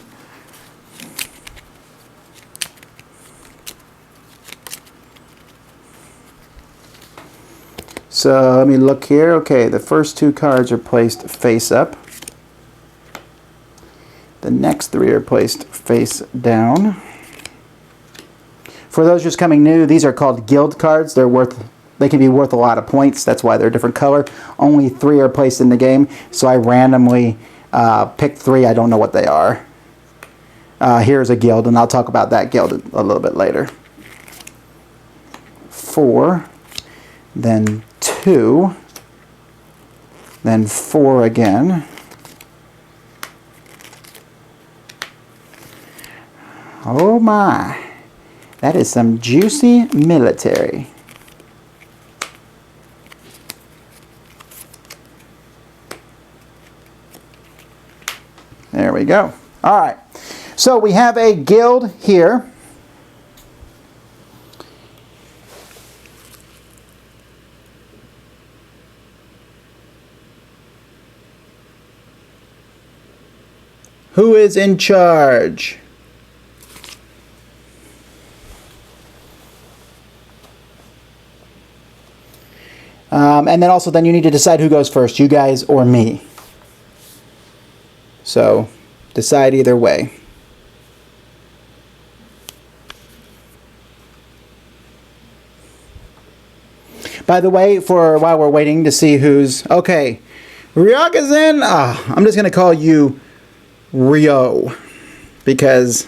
So let me look here. Okay, the first 2 cards are placed face up. The next 3 are placed face down. For those just coming new, these are called guild cards. They can be worth a lot of points. That's why they're a different color. Only 3 are placed in the game, so I randomly picked 3. I don't know what they are. Here's a guild, and I'll talk about that guild a little bit later. 4, then 2, then 4 again. Oh my, that is some juicy military. There we go. All right, so we have a guild here. Who is in charge? And then also then you need to decide who goes first, you guys or me. So decide either way. By the way, while we're waiting to see who's... Okay, Ryaga's in. I'm just going to call you Ryo, because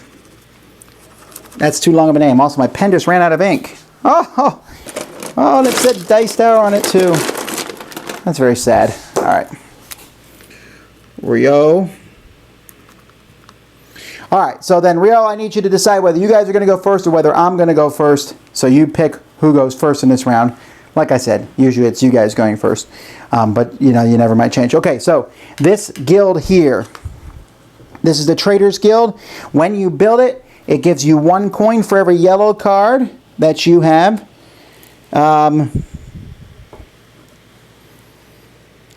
that's too long of a name. Also, my pen just ran out of ink. Oh, and it said Dice Tower on it too. That's very sad. All right, Ryo. All right, so then Ryo, I need you to decide whether you guys are going to go first or whether I'm going to go first. So you pick who goes first in this round. Like I said, usually it's you guys going first, but you know, you never might change. Okay, so this guild here, this is the Traders Guild. When you build it, it gives you 1 coin for every yellow card that you have.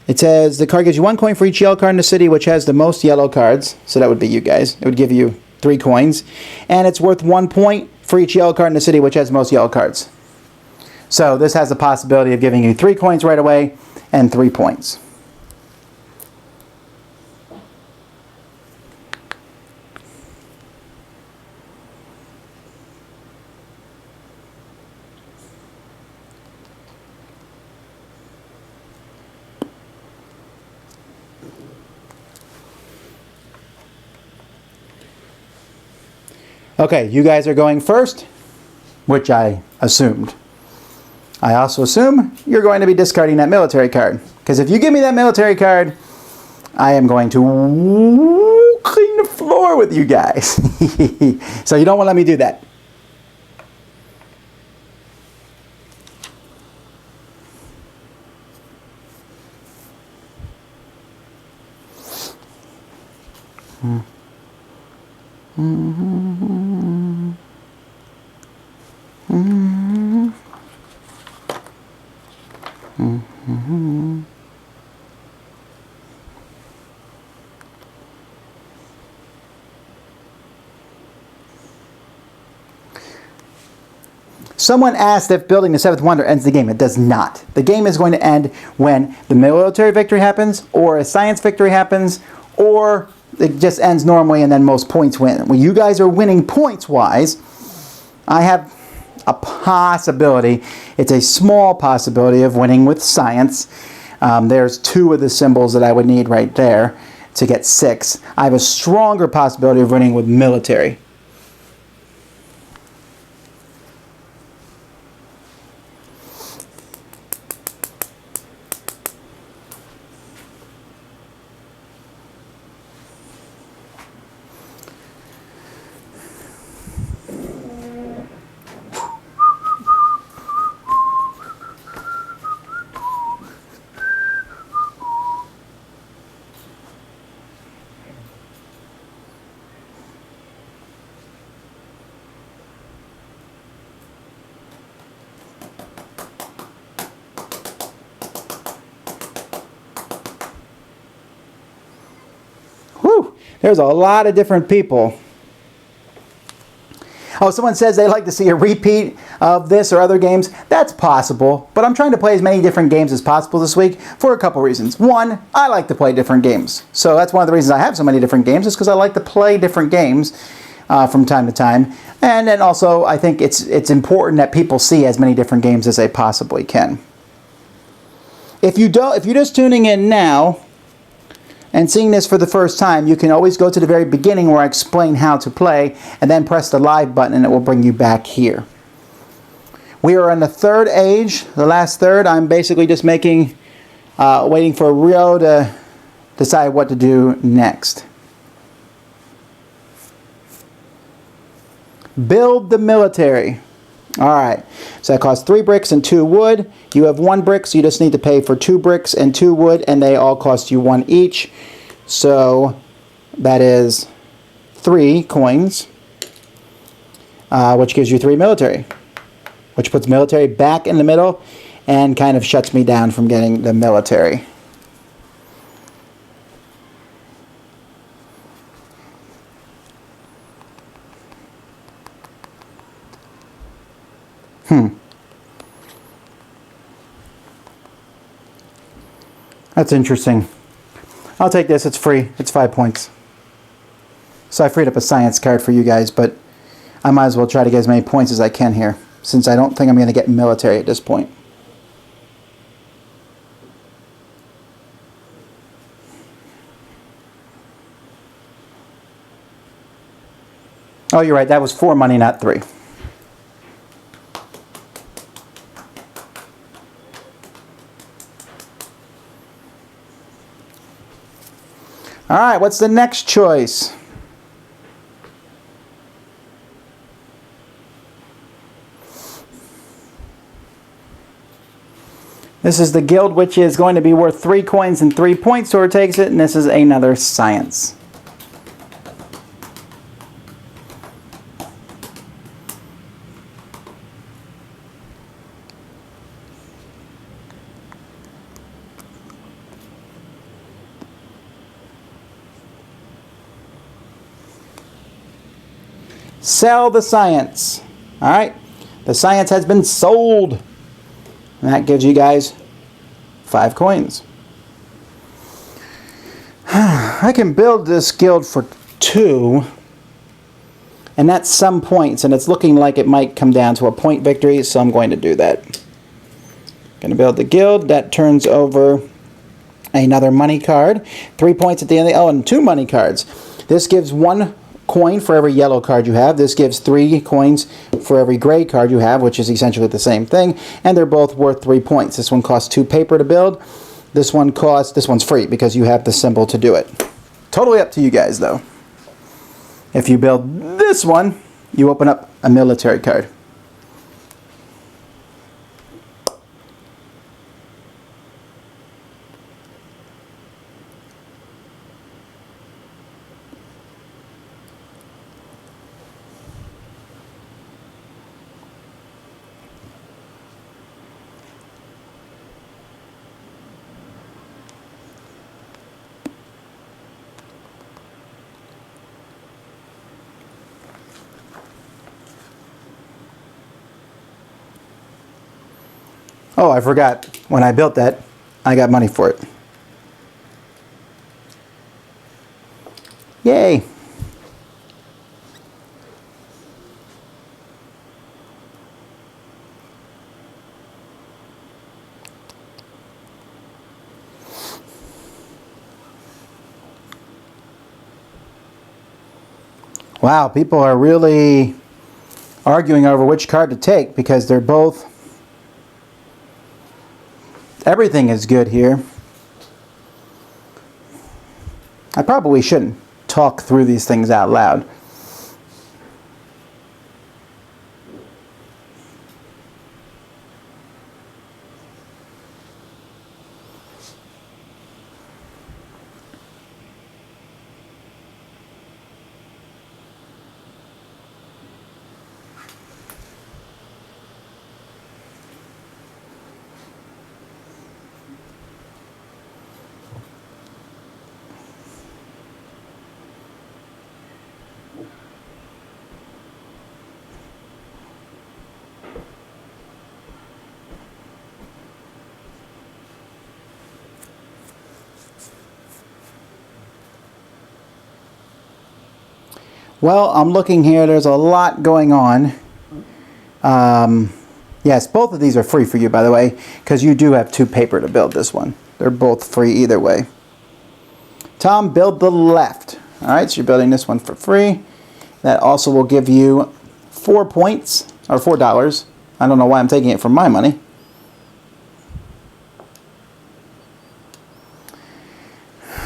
It says the card gives you 1 coin for each yellow card in the city which has the most yellow cards. So that would be you guys. It would give you 3 coins. And it's worth 1 point for each yellow card in the city which has the most yellow cards. So this has the possibility of giving you 3 coins right away and 3 points. Okay, you guys are going first, which I assumed. I also assume you're going to be discarding that military card. Because if you give me that military card, I am going to clean the floor with you guys. So you don't want to let me do that. Someone asked if building the seventh wonder ends the game. It does not. The game is going to end when the military victory happens, or a science victory happens, or it just ends normally and then most points win. When you guys are winning points-wise, I have a possibility. It's a small possibility of winning with science. There's 2 of the symbols that I would need right there to get 6. I have a stronger possibility of winning with military. There's a lot of different people. Oh, someone says they'd like to see a repeat of this or other games. That's possible, but I'm trying to play as many different games as possible this week for a couple reasons. One, I like to play different games. So that's one of the reasons I have so many different games, is because I like to play different games from time to time. And then also, I think it's important that people see as many different games as they possibly can. If you're just tuning in now, and seeing this for the first time, you can always go to the very beginning where I explain how to play, and then press the live button and it will bring you back here. We are in the third age, the last third. I'm basically just waiting for Rio to decide what to do next. Build the military. Alright, so that costs 3 bricks and 2 wood. You have 1 brick, so you just need to pay for 2 bricks and 2 wood, and they all cost you 1 each. So that is 3 coins, which gives you 3 military, which puts military back in the middle and kind of shuts me down from getting the military. That's interesting. I'll take this. It's free. It's 5 points. So I freed up a science card for you guys, but I might as well try to get as many points as I can here, since I don't think I'm going to get military at this point. Oh, you're right. That was 4 money, not 3. All right, what's the next choice? This is the guild, which is going to be worth 3 coins and 3 points, so it takes it, and this is another science. Sell the science. All right, the science has been sold, and that gives you guys 5 coins. I can build this guild for 2, and that's some points, and it's looking like it might come down to a point victory, so I'm going to do that. Going to build the guild. That turns over another money card. 3 points at the end. Oh, and 2 money cards. This gives 1 coin for every yellow card you have. This gives 3 coins for every gray card you have, which is essentially the same thing, and they're both worth 3 points. This one costs 2 paper to build. This one's free because you have the symbol to do it. Totally up to you guys, though. If you build this one, you open up a military card. Oh, I forgot. When I built that, I got money for it. Yay! Wow, people are really arguing over which card to take because they're both... Everything is good here. I probably shouldn't talk through these things out loud. Well, I'm looking here. There's a lot going on. Yes, both of these are free for you, by the way, because you do have 2 paper to build this one. They're both free either way. Tom, build the left. All right, so you're building this one for free. That also will give you 4 points, or $4. I don't know why I'm taking it from my money.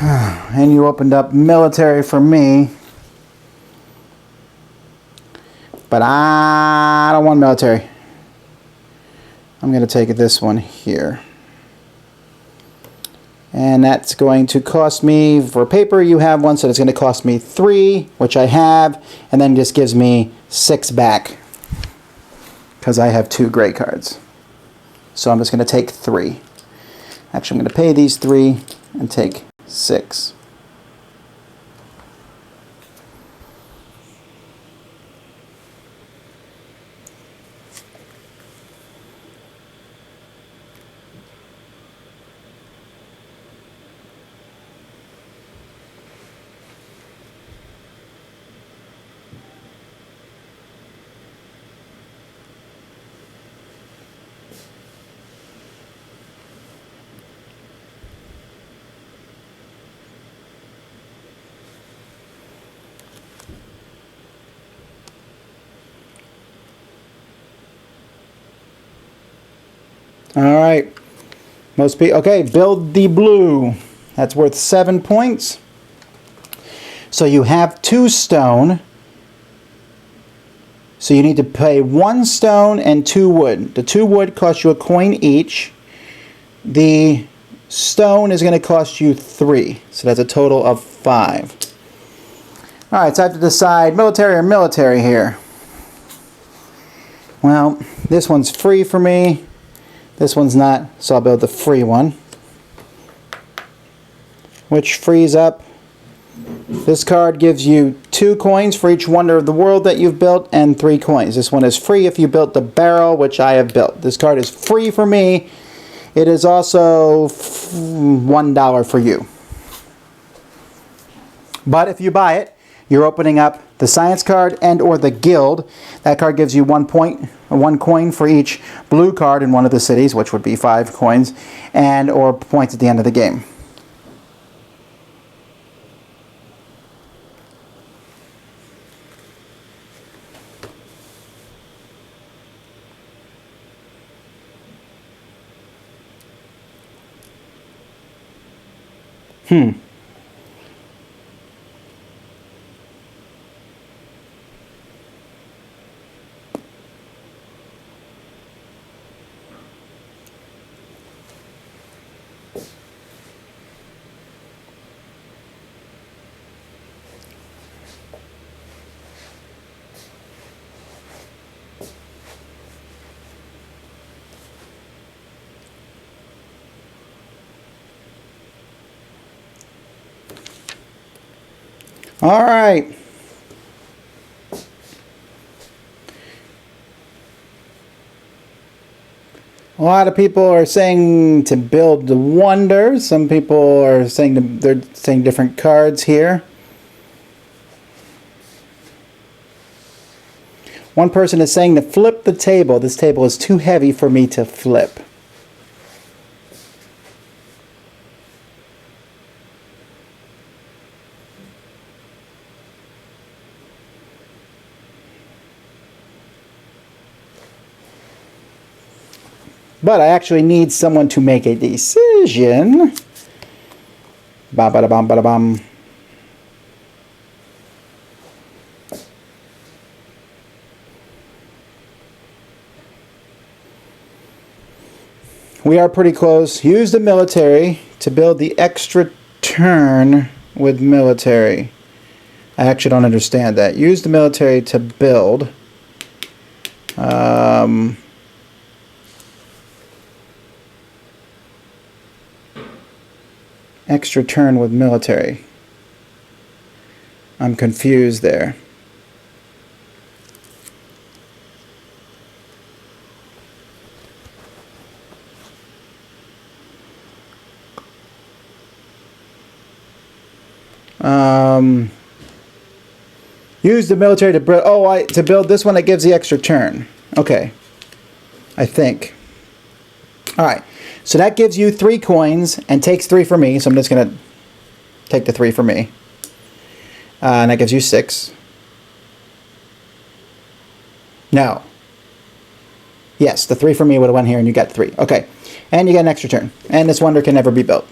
And you opened up military for me. But I don't want military. I'm going to take this one here. And that's going to cost me, for paper you have one, so it's going to cost me 3, which I have, and then just gives me 6 back. Because I have 2 gray cards. So I'm just going to take 3. Actually, I'm going to pay these 3 and take 6. All right. Most people, okay, build the blue. That's worth 7 points. So you have 2 stone. So you need to pay 1 stone and 2 wood. The 2 wood costs you a coin each. The stone is going to cost you 3. So that's a total of 5. All right, so I have to decide military or military here. Well, this one's free for me. This one's not, so I'll build the free one. Which frees up. This card gives you 2 coins for each wonder of the world that you've built and 3 coins. This one is free if you built the barrel, which I have built. This card is free for me. It is also $1 for you. But if you buy it, you're opening up the science card and or the guild. That card gives you 1 point, 1 coin for each blue card in one of the cities, which would be 5 coins, and or points at the end of the game. All right. A lot of people are saying to build the Wonder. Some people are saying they're saying different cards here. One person is saying to flip the table. This table is too heavy for me to flip. But I actually need someone to make a decision. Ba ba da bum ba da bum. We are pretty close. Use the military to build the extra turn with military. I actually don't understand that. Use the military to build. Extra turn with military. I'm confused there. Use the military to build. Oh, to build this one that gives the extra turn. Okay, I think. All right, so that gives you 3 coins and takes 3 for me. So I'm just gonna take the 3 for me, and that gives you 6. No. Yes, the 3 for me would have went here, and you got 3. Okay, and you get an extra turn, and this Wonder can never be built.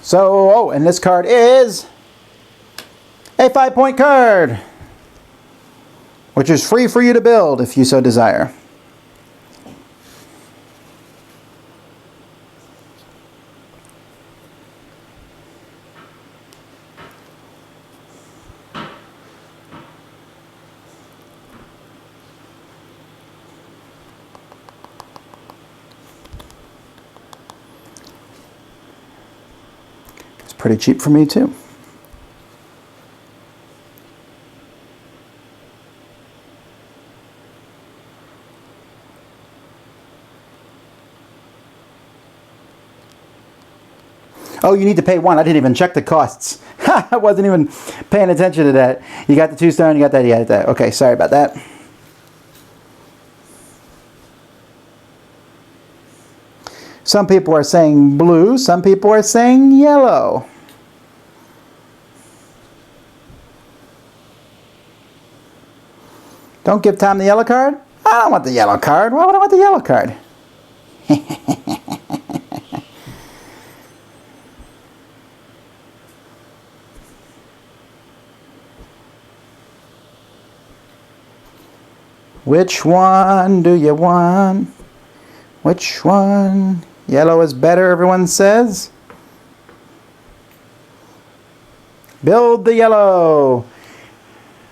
So, oh, and this card is a 5-point card, which is free for you to build if you so desire. It's pretty cheap for me too. Oh, you need to pay 1. I didn't even check the costs. I wasn't even paying attention to that. You got the 2 stone, you got that, you got that. Okay, sorry about that. Some people are saying blue, some people are saying yellow. Don't give Tom the yellow card? I don't want the yellow card. Why would I want the yellow card? Which one do you want? Which one? Yellow is better, everyone says. Build the yellow.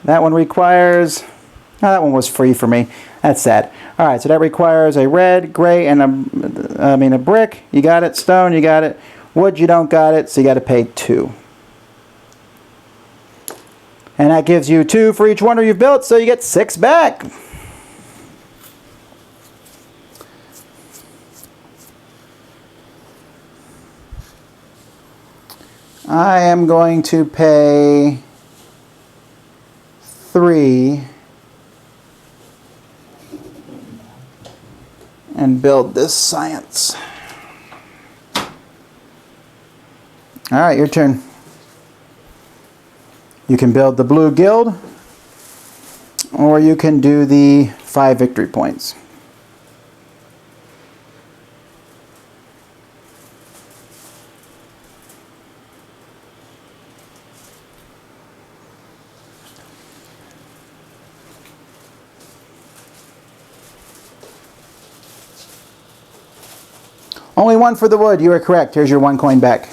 That one requires... Oh, that one was free for me. That's sad. Alright, so that requires a red, gray, and a brick. You got it. Stone, you got it. Wood, you don't got it, so you got to pay 2. And that gives you 2 for each Wonder you've built, so you get 6 back. I am going to pay 3 and build this science. Alright, your turn. You can build the blue guild, or you can do the 5 victory points. Only 1 for the wood. You are correct. Here's your 1 coin back.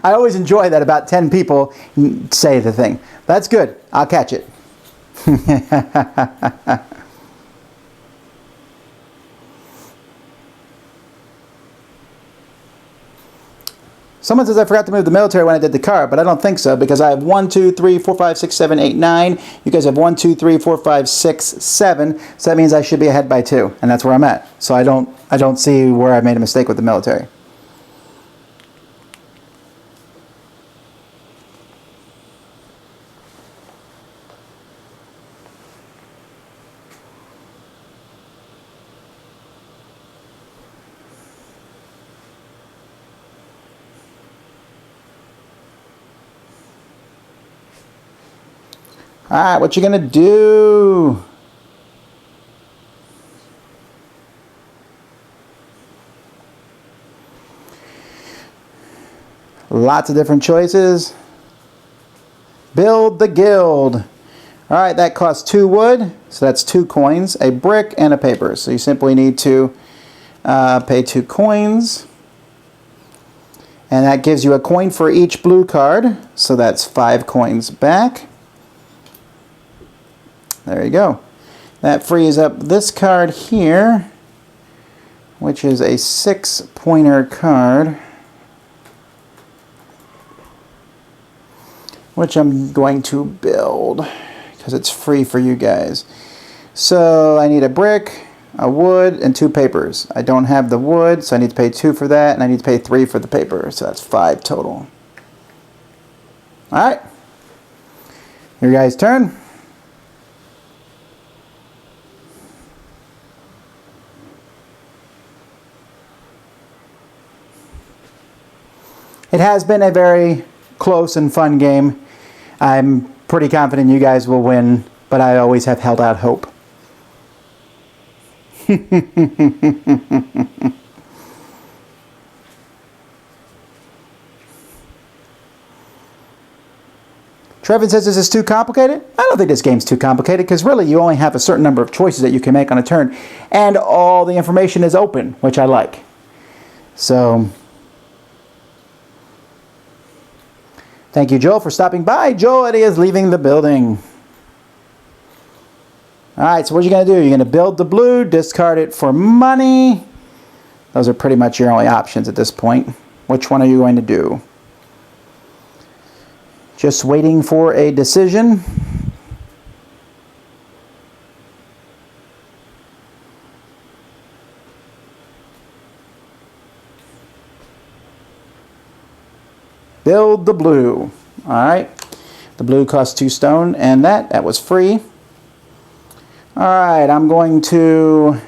I always enjoy that about 10 people say the thing. That's good. I'll catch it. Someone says I forgot to move the military when I did the card, but I don't think so because I have 1, 2, 3, 4, 5, 6, 7, 8, 9. You guys have 1, 2, 3, 4, 5, 6, 7. So that means I should be ahead by 2, and that's where I'm at. So I don't see where I made a mistake with the military. All right, what you gonna do? Lots of different choices. Build the guild. All right, that costs 2 wood, so that's 2 coins, a brick, and a paper. So you simply need to pay 2 coins. And that gives you a coin for each blue card, so that's 5 coins back. There you go. That frees up this card here, which is a 6-pointer card, which I'm going to build because it's free for you guys. So I need a brick, a wood, and 2 papers. I don't have the wood, so I need to pay 2 for that, and I need to pay 3 for the paper, so that's 5 total. Alright, your guys' turn. It has been a very close and fun game. I'm pretty confident you guys will win, but I always have held out hope. Trevin says this is too complicated. I don't think this game's too complicated because really you only have a certain number of choices that you can make on a turn, and all the information is open, which I like. So thank you, Joel, for stopping by. Joel, Eddie is leaving the building. All right, so what are you going to do? You're going to build the blue, discard it for money. Those are pretty much your only options at this point. Which one are you going to do? Just waiting for a decision. Build the blue. All right. The blue costs 2 stone, and that was free. All right, I'm going to,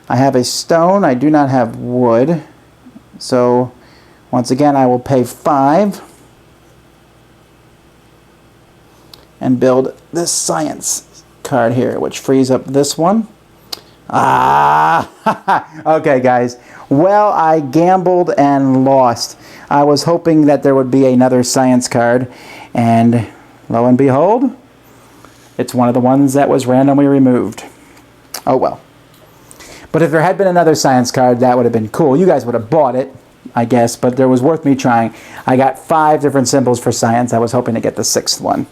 I have a stone. I do not have wood. So once again, I will pay 5 and build this science card here, which frees up this one. Okay, guys. Well, I gambled and lost. I was hoping that there would be another science card, and lo and behold, it's one of the ones that was randomly removed. Oh well. But if there had been another science card, that would have been cool. You guys would have bought it, I guess, but it was worth me trying. I got 5 different symbols for science. I was hoping to get the 6th one.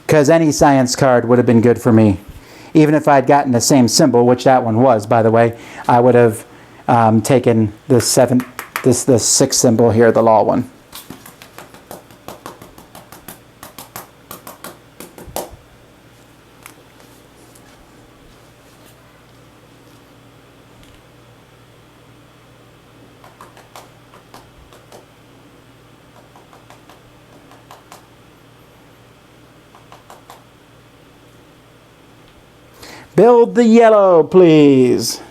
Because any science card would have been good for me. Even if I'd gotten the same symbol, which that one was, by the way, I would have taken the 6th symbol here, the law one. Build the yellow, please.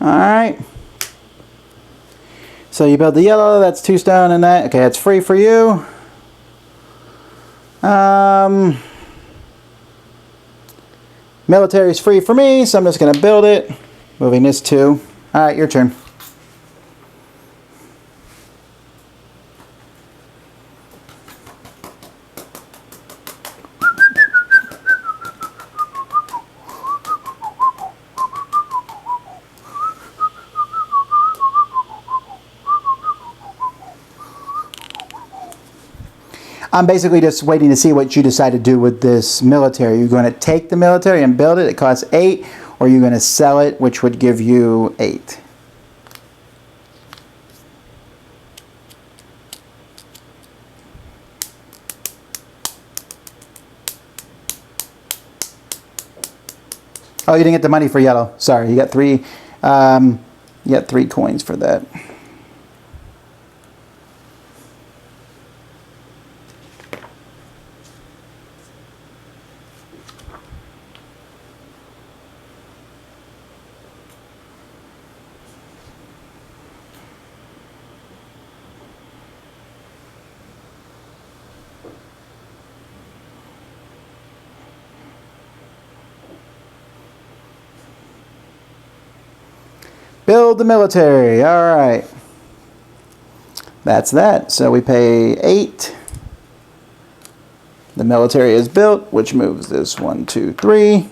All right. So you build the yellow, that's 2 stone and that. Okay, it's free for you. Military is free for me, so I'm just going to build it. Moving this 2. All right, your turn. I'm basically just waiting to see what you decide to do with this military. You're going to take the military and build it. It costs 8, or you're going to sell it, which would give you 8. Oh, you didn't get the money for yellow. Sorry, you got 3. You got 3 coins for that. Build the military. All right. That's that. So we pay 8. The military is built, which moves this 1, 2, 3.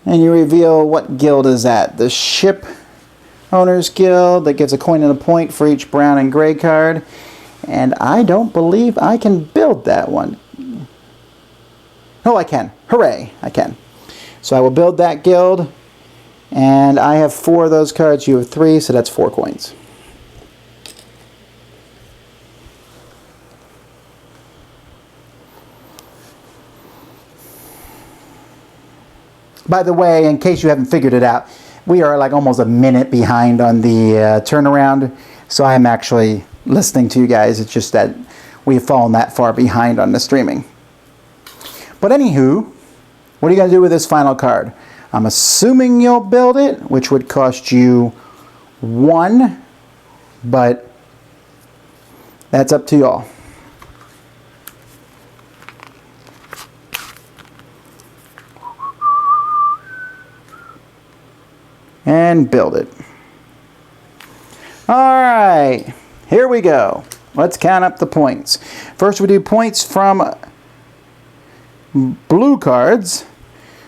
And you reveal what guild is that. The Ship Owners Guild that gives a coin and a point for each brown and gray card. And I don't believe I can build that one. Oh, I can. Hooray, I can. So I will build that guild. And I have 4 of those cards. You have 3, so that's 4 coins. By the way, in case you haven't figured it out, we are like almost a minute behind on the turnaround. So I'm actually listening to you guys. It's just that we've fallen that far behind on the streaming. But anywho, what are you going to do with this final card? I'm assuming you'll build it, which would cost you 1, but that's up to y'all. And build it. All right, here we go. Let's count up the points. First we do points from blue cards.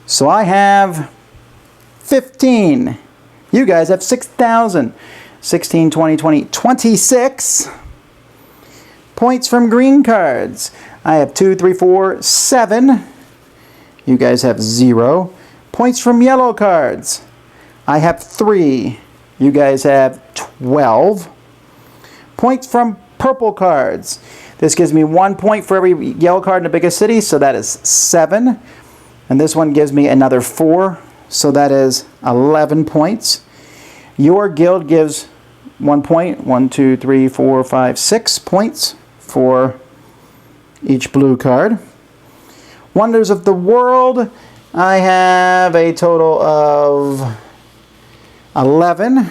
So I have 15. You guys have 6,000. 16, 20, 20, 26. Points from green cards. I have 2, 3, 4, 7. You guys have 0. Points from yellow cards. I have 3. You guys have 12. Points from purple cards. This gives me 1 point for every yellow card in the biggest city, so that is 7. And this one gives me another 4, so that is 11 points. Your guild gives 1 point. 1, 2, 3, 4, 5, 6 points for each blue card. Wonders of the World, I have a total of 11.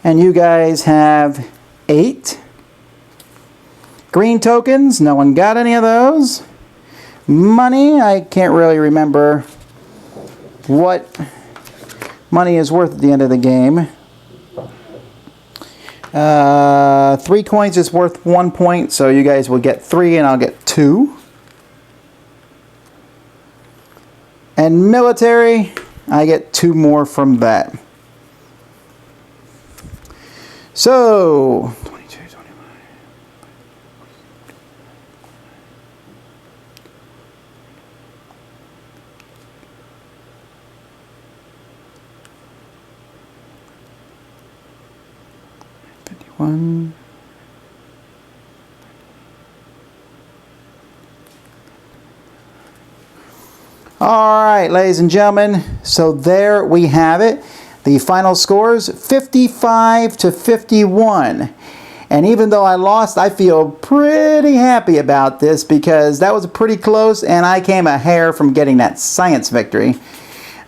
And you guys have 8. Green tokens, no one got any of those. Money, I can't really remember what money is worth at the end of the game. 3 coins is worth 1 point, so you guys will get 3 and I'll get 2. And military, I get 2 more from that. So, 22, 25. 51. All right, ladies and gentlemen, so there we have it. The final scores, 55 to 51. And even though I lost, I feel pretty happy about this because that was pretty close and I came a hair from getting that science victory.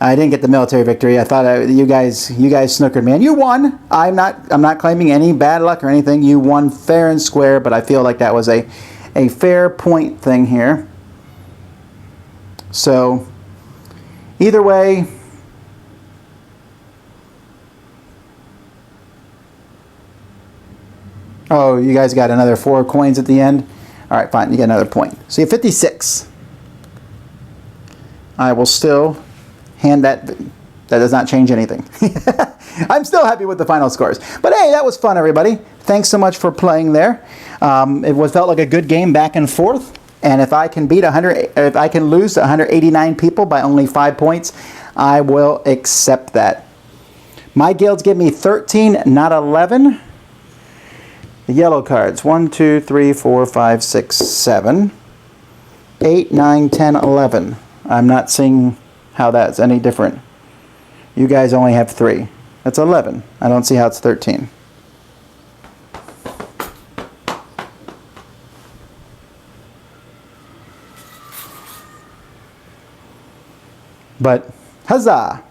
I didn't get the military victory. I thought you guys snookered me, and you won. I'm not claiming any bad luck or anything. You won fair and square, but I feel like that was a fair point thing here. So either way, oh, you guys got another 4 coins at the end. All right, fine. You get another point. So you have 56. I will still hand that. That does not change anything. I'm still happy with the final scores. But hey, that was fun, everybody. thanks so much for playing there. Felt like a good game back and forth. And if I can if I can lose to 189 people by only 5 points, I will accept that. My guilds give me 13, not 11. The yellow cards, 1, 2, 3, 4, 5, 6, 7, 8, 9, 10, 11. I'm not seeing how that's any different. You guys only have 3. That's 11. I don't see how it's 13. But, huzzah!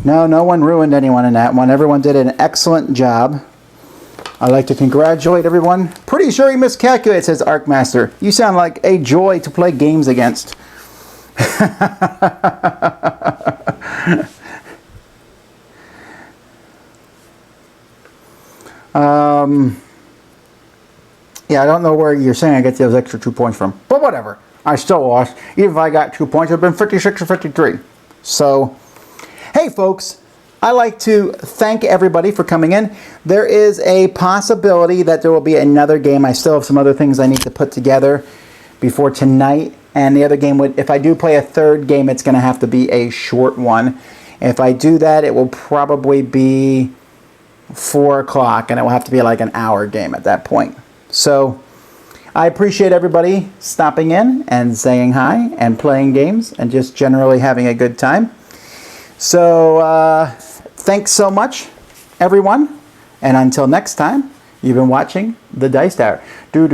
No one ruined anyone in that one. Everyone did an excellent job. I'd like to congratulate everyone. Pretty sure you miscalculated, says Arcmaster. You sound like a joy to play games against. Yeah, I don't know where you're saying I get those extra 2 points from. But whatever. I still lost. Even if I got 2 points, it would have been 56 or 53. So, hey folks, I like to thank everybody for coming in. There is a possibility that there will be another game. I still have some other things I need to put together before tonight. And the other game would, if I do play a third game, it's going to have to be a short one. If I do that, it will probably be 4 o'clock, and it will have to be like an hour game at that point. So I appreciate everybody stopping in and saying hi and playing games and just generally having a good time. So thanks so much, everyone. And until next time, you've been watching The Dice Tower. Do